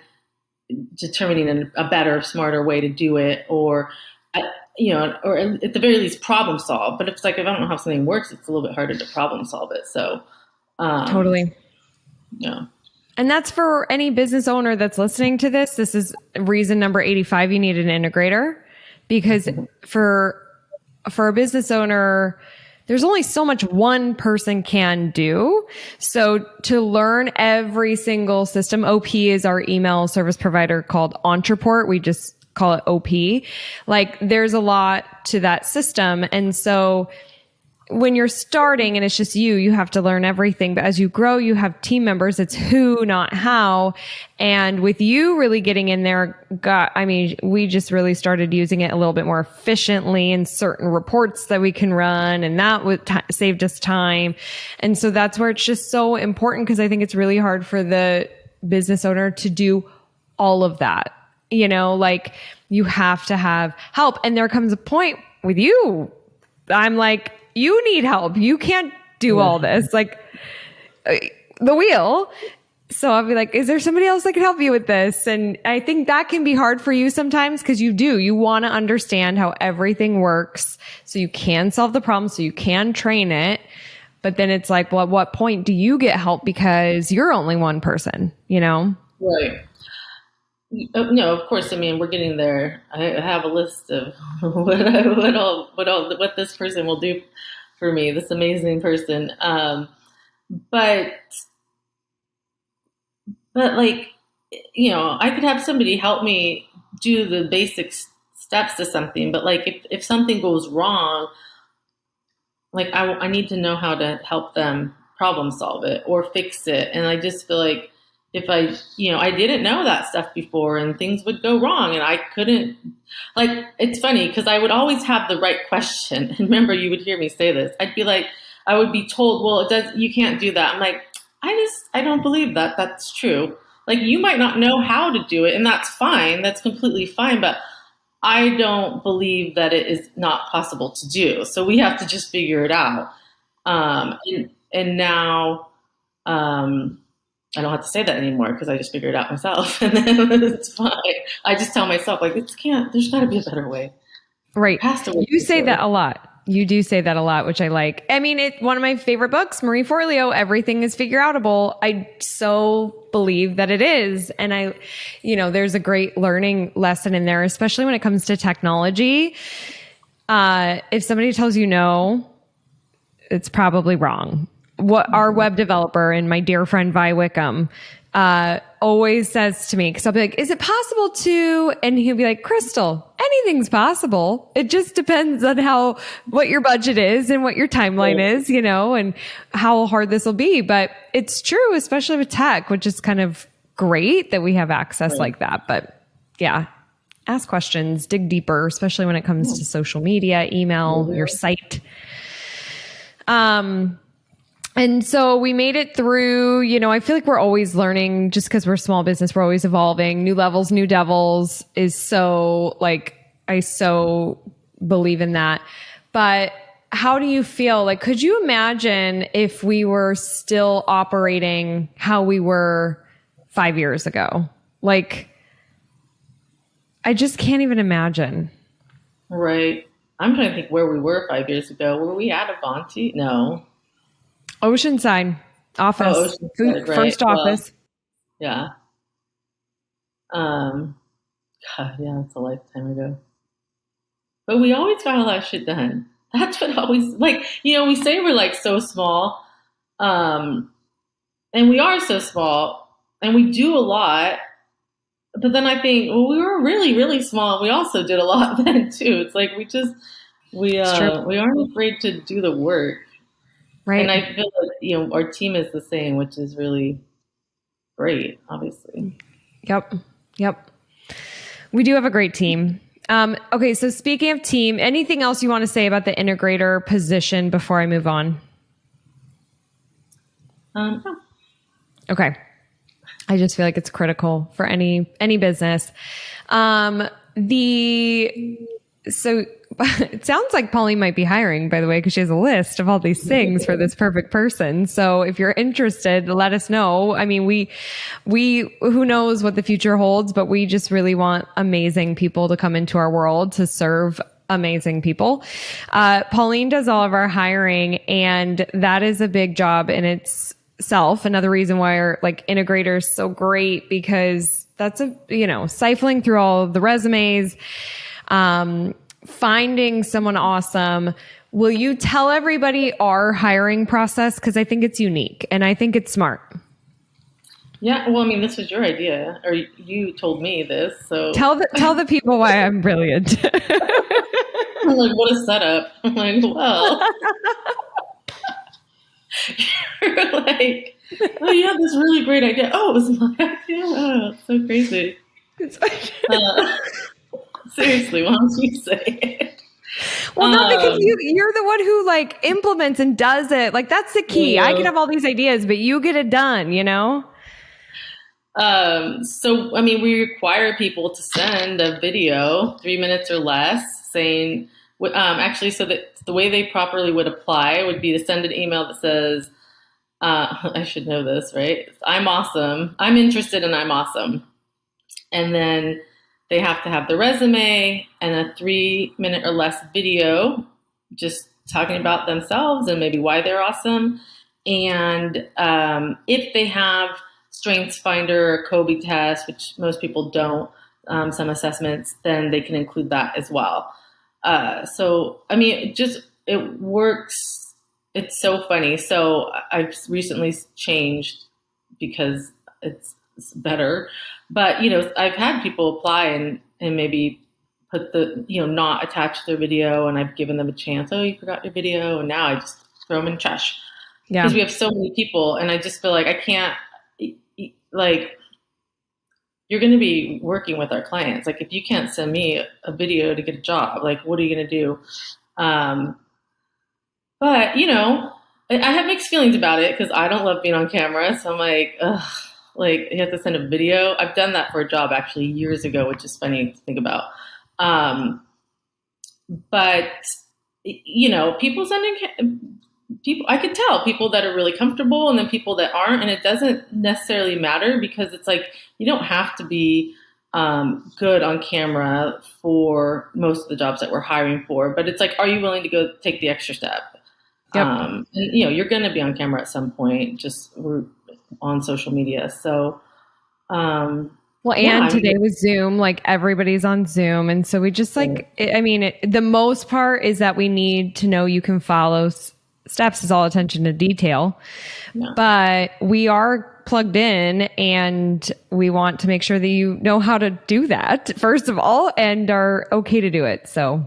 determining a better, smarter way to do it, or at the very least problem solve. But it's like, if I don't know how something works, it's a little bit harder to problem solve it. So totally. Yeah. And that's for any business owner that's listening to this. This is reason number 85. You need an integrator, because for a business owner, there's only so much one person can do. So to learn every single system, OP is our email service provider called Entreport. We just call it OP. Like there's a lot to that system. And so when you're starting and it's just you have to learn everything. But as you grow, you have team members. It's who, not how. And with you really getting in there, we just really started using it a little bit more efficiently in certain reports that we can run. And that saved us time. And so that's where it's just so important, because I think it's really hard for the business owner to do all of that. Like you have to have help. And there comes a point with you, I'm like, you need help. You can't do all this, like the wheel. So I'll be like, is there somebody else that can help you with this? And I think that can be hard for you sometimes, because you want to understand how everything works so you can solve the problem, so you can train it. But then it's like, well, at what point do you get help because you're only one person, Right. No, of course. I mean, we're getting there. I have a list of what this person will do for me. This amazing person. But like, I could have somebody help me do the basic steps to something. But like, if something goes wrong, like I need to know how to help them problem solve it or fix it. And I just feel like if I didn't know that stuff before and things would go wrong and I couldn't, like, it's funny because I would always have the right question. And remember, you would hear me say this. I'd be like, I would be told, well, you can't do that. I'm like, I don't believe that that's true. Like, you might not know how to do it, and that's fine. That's completely fine. But I don't believe that it is not possible to do. So we have to just figure it out. And now, I don't have to say that anymore because I just figured it out myself, and then it's fine. I just tell myself, like, there's got to be a better way. Right. It has to work. You say that a lot. You do say that a lot, which I like. I mean, one of my favorite books, Marie Forleo, Everything is Figure Outable. I so believe that it is. And there's a great learning lesson in there, especially when it comes to technology. If somebody tells you no, it's probably wrong. What our web developer and my dear friend Vi Wickham always says to me, because I'll be like, is it possible to? And he'll be like, Crystal, anything's possible. It just depends on what your budget is and what your timeline is, and how hard this will be. But it's true, especially with tech, which is kind of great that we have access like that. But yeah, ask questions, dig deeper, especially when it comes to social media, email, your site. And so we made it through, I feel like we're always learning just because we're a small business. We're always evolving. New levels, new devils is so I so believe in that. But how do you feel? Like, could you imagine if we were still operating how we were 5 years ago? Like, I just can't even imagine. Right. I'm trying to think where we were 5 years ago. Were we at Avanti? No. Oceanside office, Oceanside, right. First office. Yeah. God, yeah, it's a lifetime ago. But we always got a lot of shit done. That's what always, we say we're so small, and we are so small, and we do a lot. But then I think, well, we were really, really small. We also did a lot then too. It's like we aren't afraid to do the work. Right. And I feel like, our team is the same, which is really great, obviously. Yep. We do have a great team. Okay. So speaking of team, anything else you want to say about the integrator position before I move on? No. Okay. I just feel like it's critical for any business. So it sounds like Pauline might be hiring, by the way, because she has a list of all these things for this perfect person. So if you're interested, let us know. I mean, we who knows what the future holds, but we just really want amazing people to come into our world to serve amazing people. Pauline does all of our hiring, and that is a big job in itself. Another reason why our integrator is so great, because that's siphoning through all of the resumes, finding someone awesome. Will you tell everybody our hiring process? Because I think it's unique and I think it's smart. Yeah, well, I mean, this was your idea, or you told me this, so tell the people why I'm brilliant. I'm like, what a setup! I'm like, well, you're like, oh, you have this really great idea. Oh, it was my idea. Oh, it's so crazy. Seriously, why don't you say it? Well, no, because you're the one who implements and does it. That's the key. Yeah. I can have all these ideas, but you get it done, So, I mean, we require people to send a video, 3 minutes or less, saying, actually, so that the way they properly would apply would be to send an email that says, I should know this, right? I'm awesome. I'm interested and I'm awesome. And then they have to have the resume and a 3 minute or less video just talking about themselves and maybe why they're awesome. And if they have Strengths Finder or Kobe test, which most people don't, some assessments, then they can include that as well. So, I mean, it works. It's so funny. So I've recently changed because it's better. But, I've had people apply and maybe put not attach their video, and I've given them a chance. Oh, you forgot your video. And now I just throw them in trash. Yeah. Because we have so many people, and I just feel like I can't, like, you're going to be working with our clients. Like, if you can't send me a video to get a job, like, what are you going to do? But, I have mixed feelings about it because I don't love being on camera. So I'm like, ugh, like, you have to send a video. I've done that for a job actually years ago, which is funny to think about. But, people I could tell people that are really comfortable and then people that aren't. And it doesn't necessarily matter because it's like, you don't have to be good on camera for most of the jobs that we're hiring for. But it's like, are you willing to go take the extra step? Yep. And, you're going to be on camera at some point, just we're on social media. So, today with Zoom, like everybody's on Zoom. And so we just the most part is that we need to know you can follow steps is all attention to detail, but we are plugged in and we want to make sure that you know how to do that first of all, and are okay to do it. So.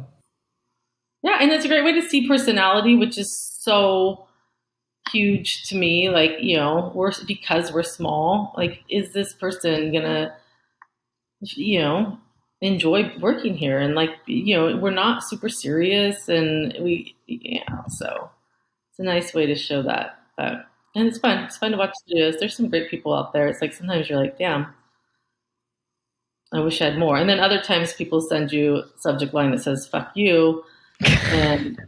Yeah. And it's a great way to see personality, which is so huge to me. Like, because we're small, like, is this person gonna, enjoy working here? And like, we're not super serious and so it's a nice way to show that. And it's fun. It's fun to watch videos. There's some great people out there. It's like, sometimes you're like, damn, I wish I had more. And then other times people send you a subject line that says, fuck you. And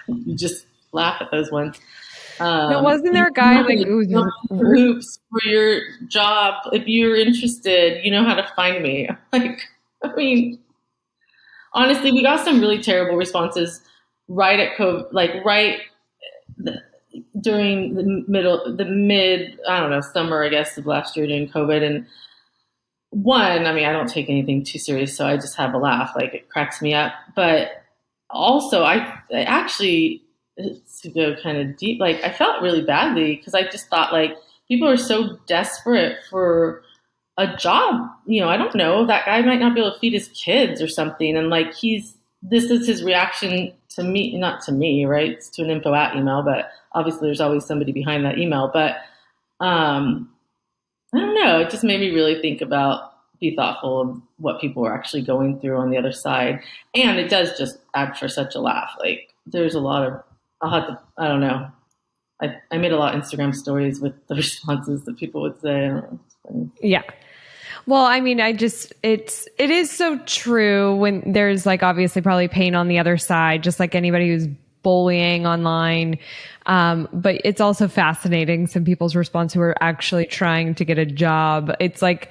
you just laugh at those ones. Wasn't there a guy like hoops for your job? If you're interested, you know how to find me. Like, I mean, honestly, we got some really terrible responses right at COVID, like during the mid, I don't know, summer, I guess, of last year during COVID. And I don't take anything too serious, so I just have a laugh. Like, it cracks me up. But also, I actually, to go kind of deep, like, I felt really badly because I just thought, like, people are so desperate for a job. I don't know, that guy might not be able to feed his kids or something. And like, this is his reaction to me, not to me, right? It's to an info at email, but obviously there's always somebody behind that email. But I don't know, it just made me really think about, be thoughtful of what people are actually going through on the other side. And it does just add for such a laugh. Like, there's a lot of, I don't know. I made a lot of Instagram stories with the responses that people would say. I don't know. Yeah. Well, it is so true when there's like obviously probably pain on the other side, just like anybody who's bullying online. But it's also fascinating, some people's response who are actually trying to get a job. It's like,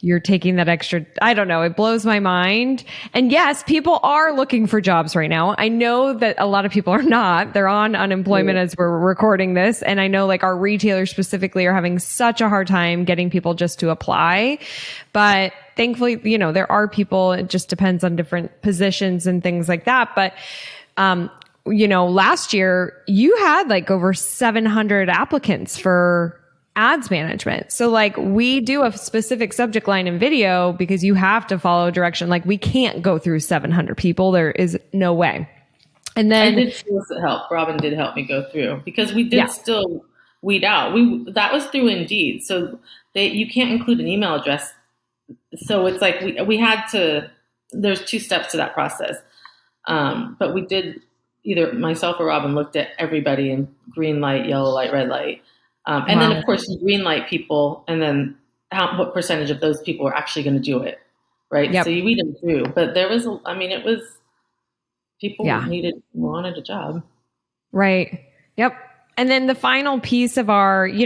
you're taking that extra, I don't know, it blows my mind. And yes, people are looking for jobs right now. I know that a lot of people are not. They're on unemployment as we're recording this. And I know like our retailers specifically are having such a hard time getting people just to apply. But thankfully, there are people, it just depends on different positions and things like that. But, last year you had like over 700 applicants for ads management. So like, we do a specific subject line in video because you have to follow direction. Like, we can't go through 700 people. There is no way. And then I did solicit help. Robin did help me go through because we did still weed out. That was through Indeed. So you can't include an email address. So it's like we had to, there's 2 steps to that process. But we did, either myself or Robin looked at everybody in green light, yellow light, red light. And then, of course, you green light people, and then what percentage of those people are actually going to do it, right? Yep. So you weed them through. But there was, it was people wanted a job. Right. Yep. And then the final piece of our, if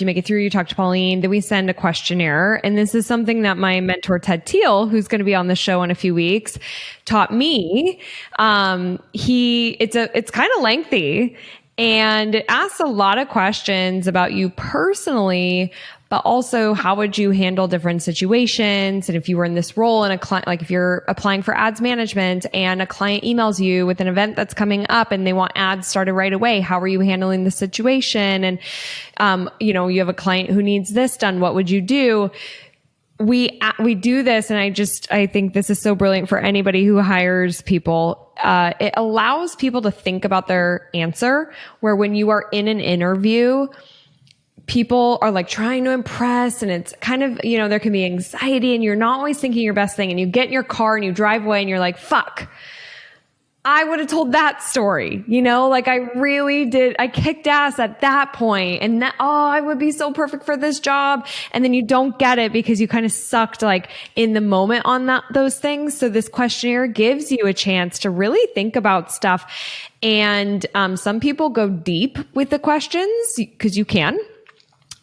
you make it through, you talk to Pauline, then we send a questionnaire. And this is something that my mentor, Ted Teal, who's going to be on the show in a few weeks, taught me. It's kind of lengthy. And it asks a lot of questions about you personally, but also how would you handle different situations? And if you were in this role and a client, like if you're applying for ads management and a client emails you with an event that's coming up and they want ads started right away, how are you handling the situation? And, you have a client who needs this done. What would you do? We do this, and I think this is so brilliant for anybody who hires people. It allows people to think about their answer, where when you are in an interview, people are like trying to impress, and it's kind of, there can be anxiety, and you're not always thinking your best thing, and you get in your car and you drive away and you're like, fuck, I would have told that story, like I really did. I kicked ass at that point, and I would be so perfect for this job. And then you don't get it because you kind of sucked like in the moment on those things. So this questionnaire gives you a chance to really think about stuff. And, some people go deep with the questions because you can.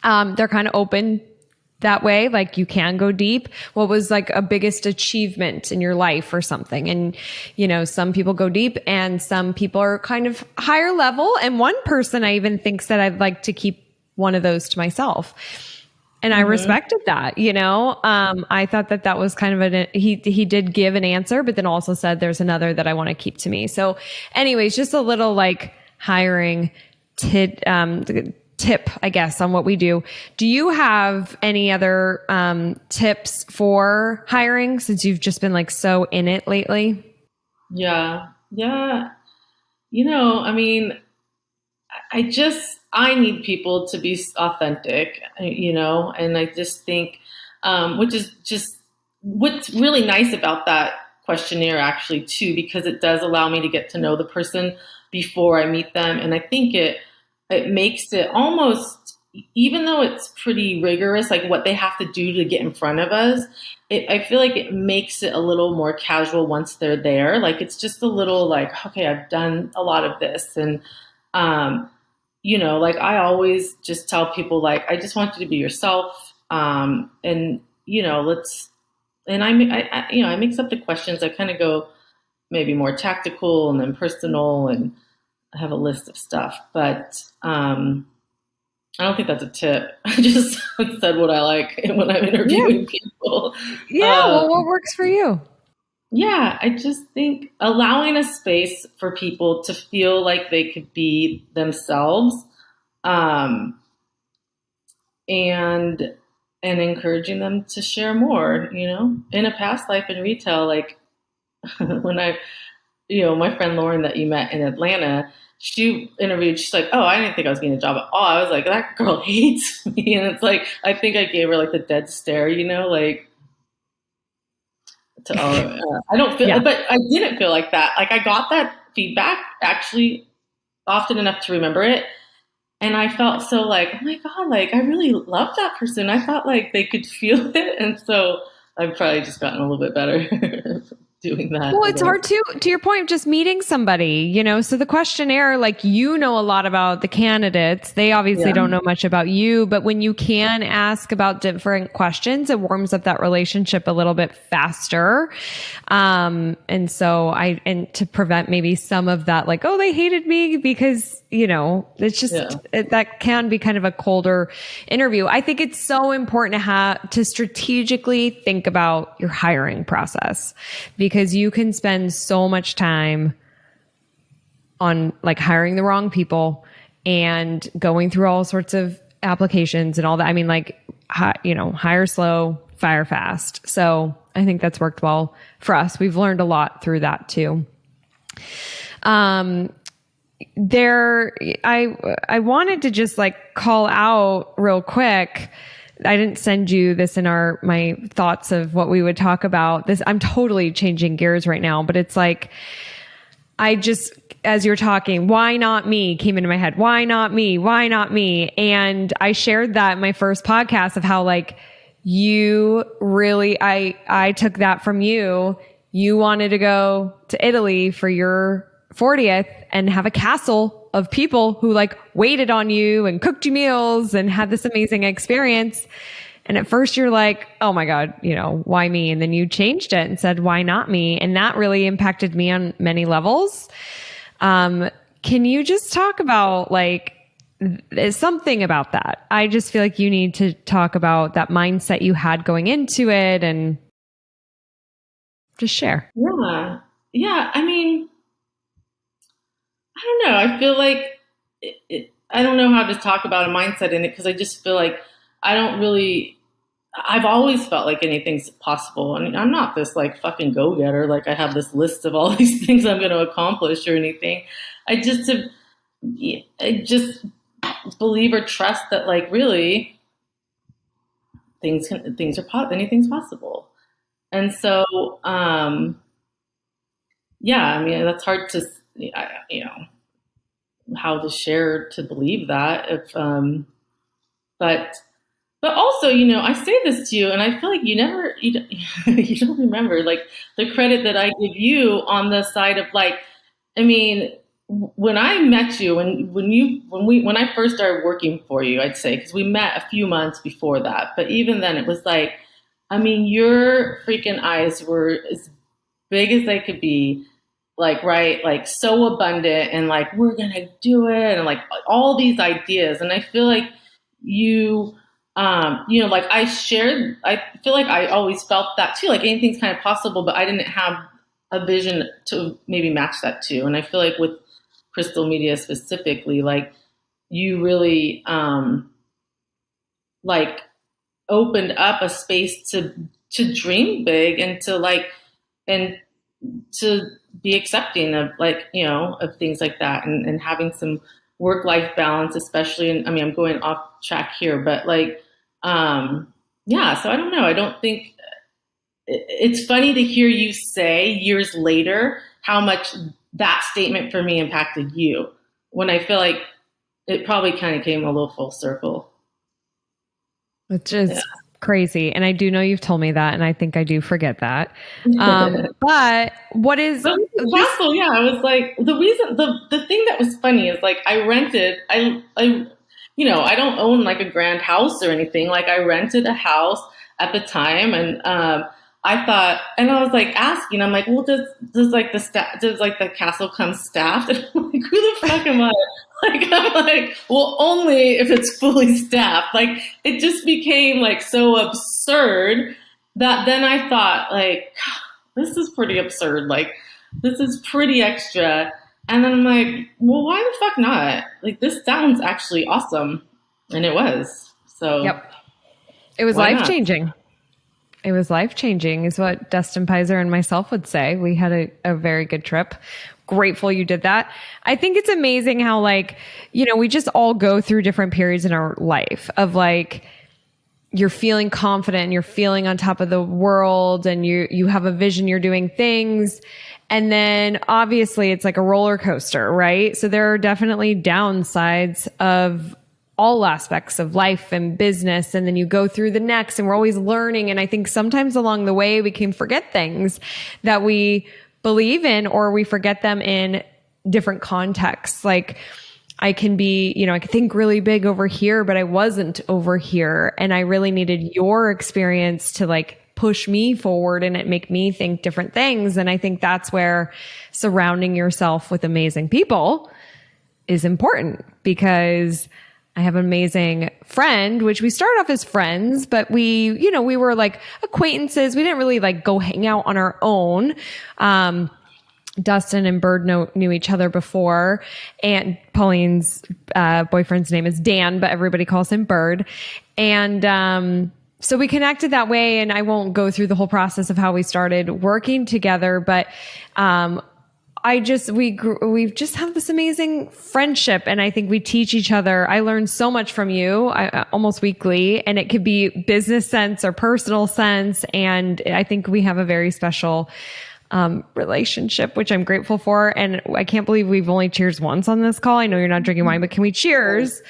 They're kind of open that way. Like you can go deep. What was like a biggest achievement in your life or something? And, some people go deep and some people are kind of higher level. And one person I even thinks that I'd like to keep one of those to myself. And I respected that, I thought that was kind of he did give an answer, but then also said there's another that I want to keep to me. So anyways, just a little like hiring tip, I guess, on what we do. Do you have any other tips for hiring since you've just been like so in it lately? Yeah. I mean, I need people to be authentic, and I just think, which is just what's really nice about that questionnaire actually too, because it does allow me to get to know the person before I meet them. And I think it makes it almost, even though it's pretty rigorous, like what they have to do to get in front of us, I feel like it makes it a little more casual once they're there. Like it's just a little like, okay, I've done a lot of this. And, like I always just tell people like, I just want you to be yourself. And, I mix up the questions. I kind of go maybe more tactical and then personal, and I have a list of stuff, but I don't think that's a tip. I just said what I like when I'm interviewing people. Yeah. Well, what works for you? Yeah. I just think allowing a space for people to feel like they could be themselves, and encouraging them to share more, in a past life in retail, like when my friend Lauren that you met in Atlanta, she interviewed, she's like, oh, I didn't think I was getting a job at all. I was like, that girl hates me. And it's like, I think I gave her like the dead stare, like, I don't feel, but I didn't feel like that. Like I got that feedback actually often enough to remember it. And I felt so like, oh my God, like I really love that person. I thought like they could feel it. And so I've probably just gotten a little bit better doing that. Well, it's hard to your point of just meeting somebody, so the questionnaire, like, a lot about the candidates. They obviously don't know much about you, but when you can ask about different questions, it warms up that relationship a little bit faster. And to prevent maybe some of that, like, oh, they hated me because, it's just, that can be kind of a colder interview. I think it's so important to strategically think about your hiring process, because you can spend so much time on like hiring the wrong people and going through all sorts of applications and all that. I mean, like, hire slow, fire fast. So I think that's worked well for us. We've learned a lot through that too. I wanted to just like call out real quick. I didn't send you this in my thoughts of what we would talk about. I'm totally changing gears right now, but it's like, as you're talking, why not me came into my head. Why not me? Why not me? And I shared that in my first podcast of how like you really, I took that from you. You wanted to go to Italy for your 40th and have a castle of people who like waited on you and cooked you meals and had this amazing experience. And at first you're like, oh my God, why me? And then you changed it and said, why not me? And that really impacted me on many levels. Can you just talk about like something about that? I just feel like you need to talk about that mindset you had going into it and just share. Yeah. Yeah. I mean, I don't know. I feel like I don't know how to talk about a mindset in it, because I just feel like I've always felt like anything's possible. I mean, I'm not this like fucking go-getter. Like I have this list of all these things I'm going to accomplish or anything. I just believe or trust that like really anything's possible. And so, yeah, I mean, that's hard to, how to share to believe that if, but also, I say this to you, and I feel like you don't remember like the credit that I give you on the side of like, I mean, when I met you, when I first started working for you, I'd say, because we met a few months before that, but even then it was like, I mean, your freaking eyes were as big as they could be, like, right, like so abundant, and like, we're gonna do it, and like all these ideas. And I feel like you, like I feel like I always felt that too, like anything's kind of possible, but I didn't have a vision to maybe match that too. And I feel like with Crystal Media specifically, like you really, like opened up a space to dream big, and to like, and to be accepting of like, of things like that, and having some work-life balance, especially. And I mean, I'm going off track here, but like, yeah, so I don't know. I don't think it's funny to hear you say years later how much that statement for me impacted you, when I feel like it probably kind of came a little full circle. Which is crazy. And I do know you've told me that, and I think I do forget that. But what is But with the castle? Yeah, I was like, the thing that was funny is like I rented, I don't own like a grand house or anything. Like I rented a house at the time, and I thought, and I was like asking, I'm like, well, does like the castle come staffed? And I'm like, who the fuck am I? Like, I'm like, well, only if it's fully staffed. Like, it just became like so absurd that then I thought, like, this is pretty absurd. Like, this is pretty extra. And then I'm like, well, why the fuck not? Like, this sounds actually awesome. And it was. So, yep. It was life-changing. It was life-changing is what Dustin Pizer and myself would say. We had a very good trip. Grateful you did that. I think it's amazing how like, we just all go through different periods in our life of like, you're feeling confident and you're feeling on top of the world, and you have a vision, you're doing things. And then obviously it's like a roller coaster, right? So there are definitely downsides of all aspects of life and business. And then you go through the next, and we're always learning. And I think sometimes along the way we can forget things that we believe in, or we forget them in different contexts. Like I can be, I could think really big over here, but I wasn't over here. And I really needed your experience to like push me forward and it make me think different things. And I think that's where surrounding yourself with amazing people is important, because I have an amazing friend, which we started off as friends, but we were like acquaintances. We didn't really like go hang out on our own. Dustin and Bird knew each other before, and Pauline's boyfriend's name is Dan, but everybody calls him Bird. And so we connected that way, and I won't go through the whole process of how we started working together, but we've just have this amazing friendship, and I think we teach each other. I learn so much from you almost weekly, and it could be business sense or personal sense. And I think we have a very special relationship, which I'm grateful for. And I can't believe we've only cheers once on this call. I know you're not drinking wine, but can we cheers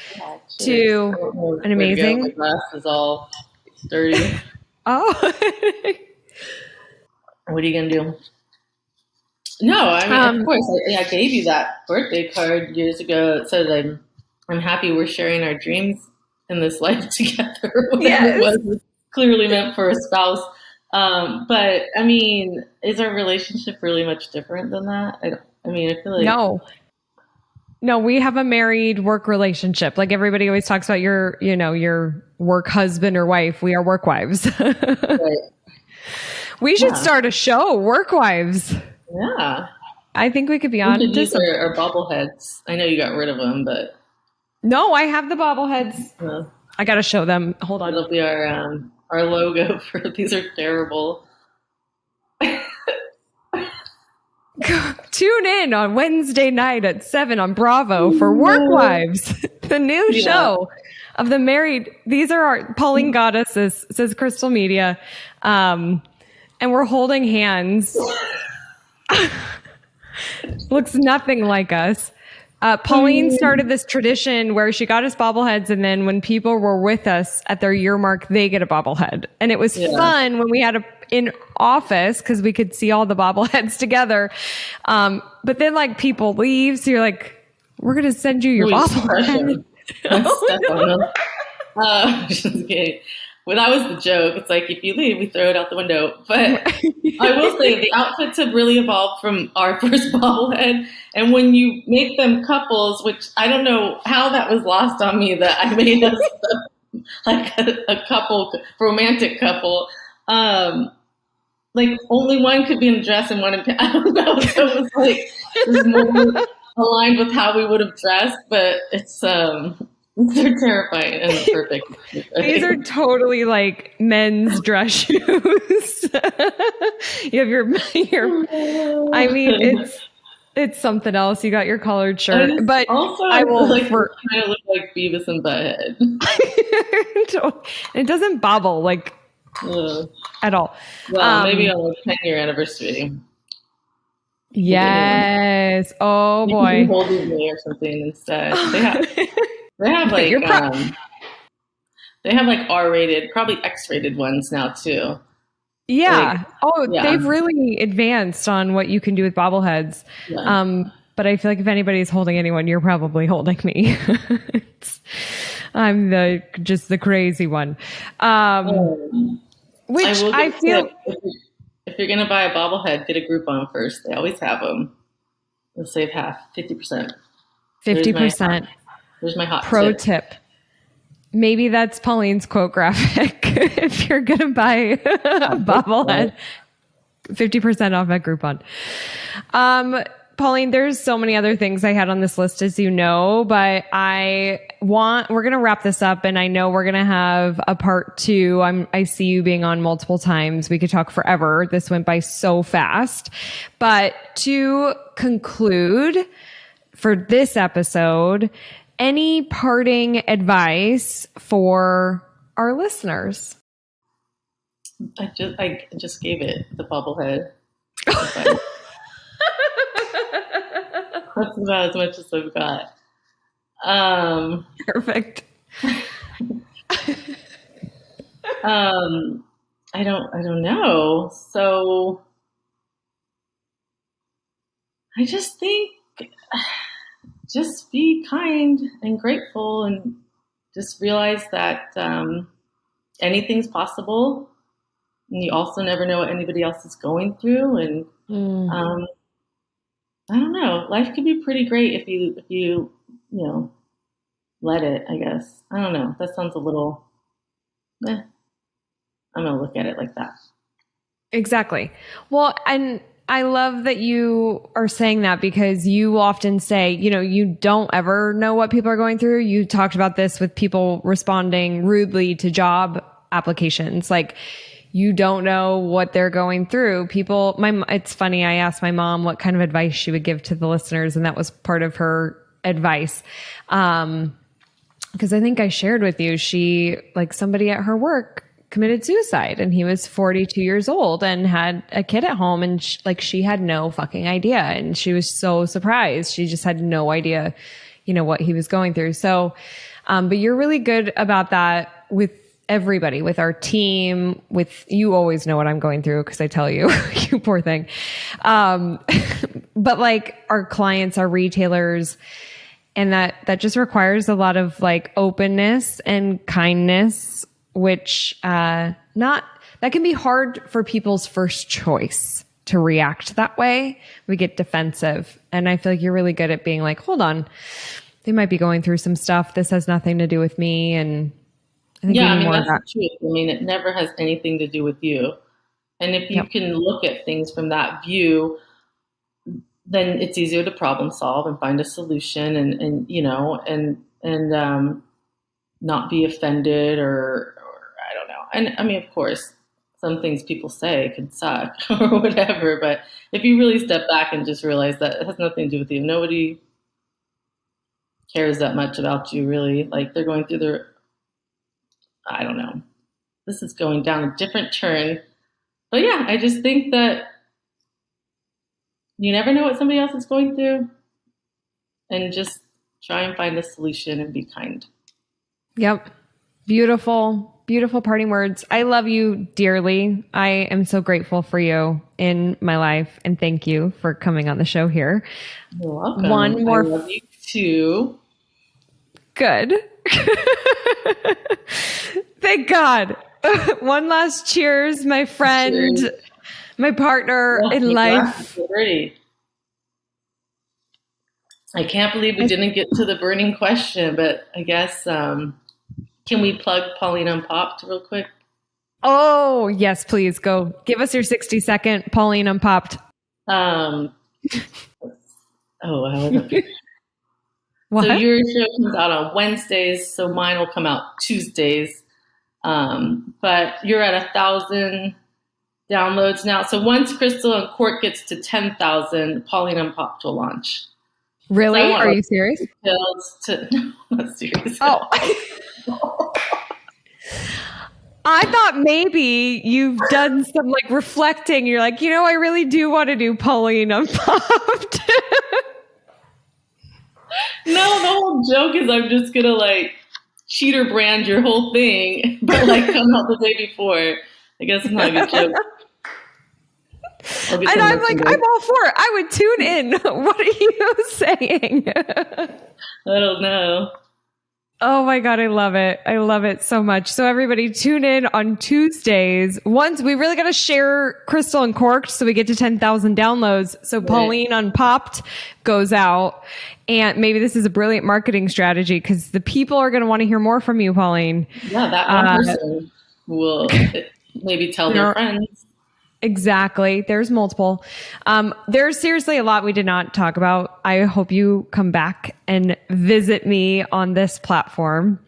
to an amazing... My glass is all dirty. Oh. What are you going to do? No, I mean, of course, I gave you that birthday card years ago that said I'm happy we're sharing our dreams in this life together. Whatever it was clearly meant for a spouse. But I mean, is our relationship really much different than that? I feel like no, we have a married work relationship. Like everybody always talks about your work husband or wife. We are work wives. Right. We should start a show, Work Wives. Yeah. I think we could be on. We could use our bobbleheads. I know you got rid of them, but. No, I have the bobbleheads. I got to show them. Hold on. It'll be our logo for these are terrible. Tune in on Wednesday night at 7 on Bravo for Work Wives, the new show of the married. These are our Pauline Goddesses, says Crystal Media. And we're holding hands. Looks nothing like us. Pauline started this tradition where she got us bobbleheads, and then when people were with us at their year mark, they get a bobblehead. And it was fun when we had in office because we could see all the bobbleheads together. But then like people leave, so you're like, we're going to send you your bobblehead. Just kidding. Well, that was the joke. It's like, if you leave, we throw it out the window. But I will say the outfits have really evolved from our first bobblehead. And when you make them couples, which I don't know how that was lost on me, that I made us like a couple, romantic couple. Like only one could be in a dress and one in pants. I don't know. So it was like, it was more aligned with how we would have dressed, but it's, they're terrifying and perfect. These are totally like men's dress shoes. You have your, I mean, it's something else. You got your collared shirt, but also I will like kind of look like Beavis and Butthead. It doesn't bobble like at all. Well, maybe on a 10-year anniversary. Yes. Oh boy. Holding me or something instead. They have like they have like R-rated, probably X-rated ones now too. Yeah. They've really advanced on what you can do with bobbleheads. Yeah. But I feel like if anybody's holding anyone, you're probably holding me. I'm just the crazy one. Which I feel if you're gonna buy a bobblehead, get a Groupon first. They always have them. You'll save 50%. 50%. There's my hot pro tip. Maybe that's Pauline's quote graphic. If you're going to buy a bobblehead, 50% off at Groupon. Pauline, there's so many other things I had on this list, as you know, but we're going to wrap this up, and I know we're going to have a part 2. I see you being on multiple times. We could talk forever. This went by so fast. But to conclude for this episode, any parting advice for our listeners? I just gave it the bobblehead. That's about as much as I've got. Perfect. I don't know. So I just think just be kind and grateful, and just realize that anything's possible. And you also never know what anybody else is going through. And I don't know, life could be pretty great if you let it, I guess. I don't know. That sounds a little, I'm going to look at it like that. Exactly. Well, and I love that you are saying that, because you often say, you don't ever know what people are going through. You talked about this with people responding rudely to job applications. Like, you don't know what they're going through. It's funny. I asked my mom what kind of advice she would give to the listeners, and that was part of her advice. Because I think I shared with you, somebody at her work committed suicide, and he was 42 years old and had a kid at home, and she had no fucking idea, and she was so surprised. She just had no idea, what he was going through. So, but you're really good about that with everybody, with our team, you always know what I'm going through because I tell you, you poor thing. But like our clients, our retailers, and that just requires a lot of like openness and kindness, which that can be hard for people's first choice to react that way. We get defensive, and I feel like you're really good at being like, hold on, they might be going through some stuff. This has nothing to do with me. And I think that's the truth. I mean, it never has anything to do with you. And if you can look at things from that view, then it's easier to problem solve and find a solution, and not be offended or I don't know. And I mean, of course, some things people say could suck or whatever. But if you really step back and just realize that it has nothing to do with you, nobody cares that much about you, really. Like, they're going through I don't know. This is going down a different turn. But yeah, I just think that you never know what somebody else is going through, and just try and find a solution and be kind. Yep. Beautiful, beautiful parting words. I love you dearly. I am so grateful for you in my life, and thank you for coming on the show here. You're welcome. One more. I love you too. Good. Thank God. One last cheers, my friend, cheers. My partner in life. I can't believe we didn't get to the burning question, but I guess, can we plug Pauline Unpopped real quick? Oh, yes, please. Go. Give us your 60-second Pauline Unpopped. I wasn't. What? So your show comes out on Wednesdays, so mine will come out Tuesdays. But you're at 1,000 downloads now. So once Crystal and Court gets to 10,000, Pauline Unpopped will launch. Really? So are you serious? No, not serious. Oh. I thought maybe you've done some like reflecting. You're like, I really do want to do Pauline Unpopped. No, the whole joke is I'm just going to like cheater brand your whole thing, but like come out the day before. I guess it's not a good joke. And I'm like, I'm all for it. I would tune in. What are you saying? I don't know. Oh my God, I love it. I love it so much. So everybody tune in on Tuesdays. Once we really got to share Crystal and Corked so we get to 10,000 downloads. So right. Pauline Unpopped goes out. And maybe this is a brilliant marketing strategy because the people are going to want to hear more from you, Pauline. Yeah, that one person will maybe tell their friends. Exactly. There's multiple. There's seriously a lot we did not talk about. I hope you come back and visit me on this platform.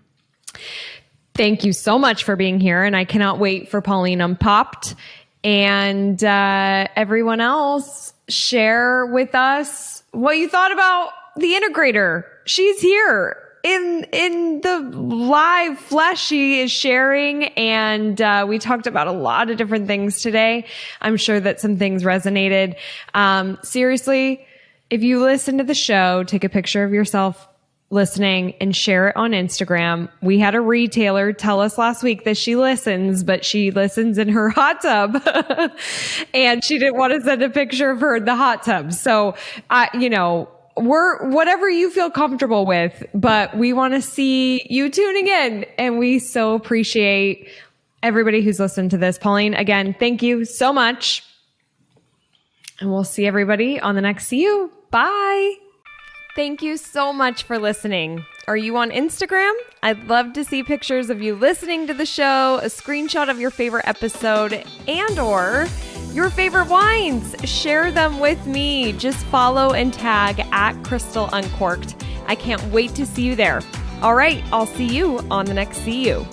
Thank you so much for being here. And I cannot wait for Pauline Unpopped. And everyone else, share with us what you thought about the Integrator. She's here. In the live flesh, she is sharing, and we talked about a lot of different things today. I'm sure that some things resonated. Seriously, if you listen to the show, take a picture of yourself listening and share it on Instagram. We had a retailer tell us last week that she listens, but she listens in her hot tub, and she didn't want to send a picture of her in the hot tub. So, we're whatever you feel comfortable with, but we want to see you tuning in, and we so appreciate everybody who's listened to this. Pauline, again, thank you so much, and we'll see everybody on the next See You. Bye. Thank you so much for listening. Are you on Instagram? I'd love to see pictures of you listening to the show, a screenshot of your favorite episode, and/or your favorite wines. Share them with me. Just follow and tag @Crystal Uncorked. I can't wait to see you there. All right, I'll see you on the next See You.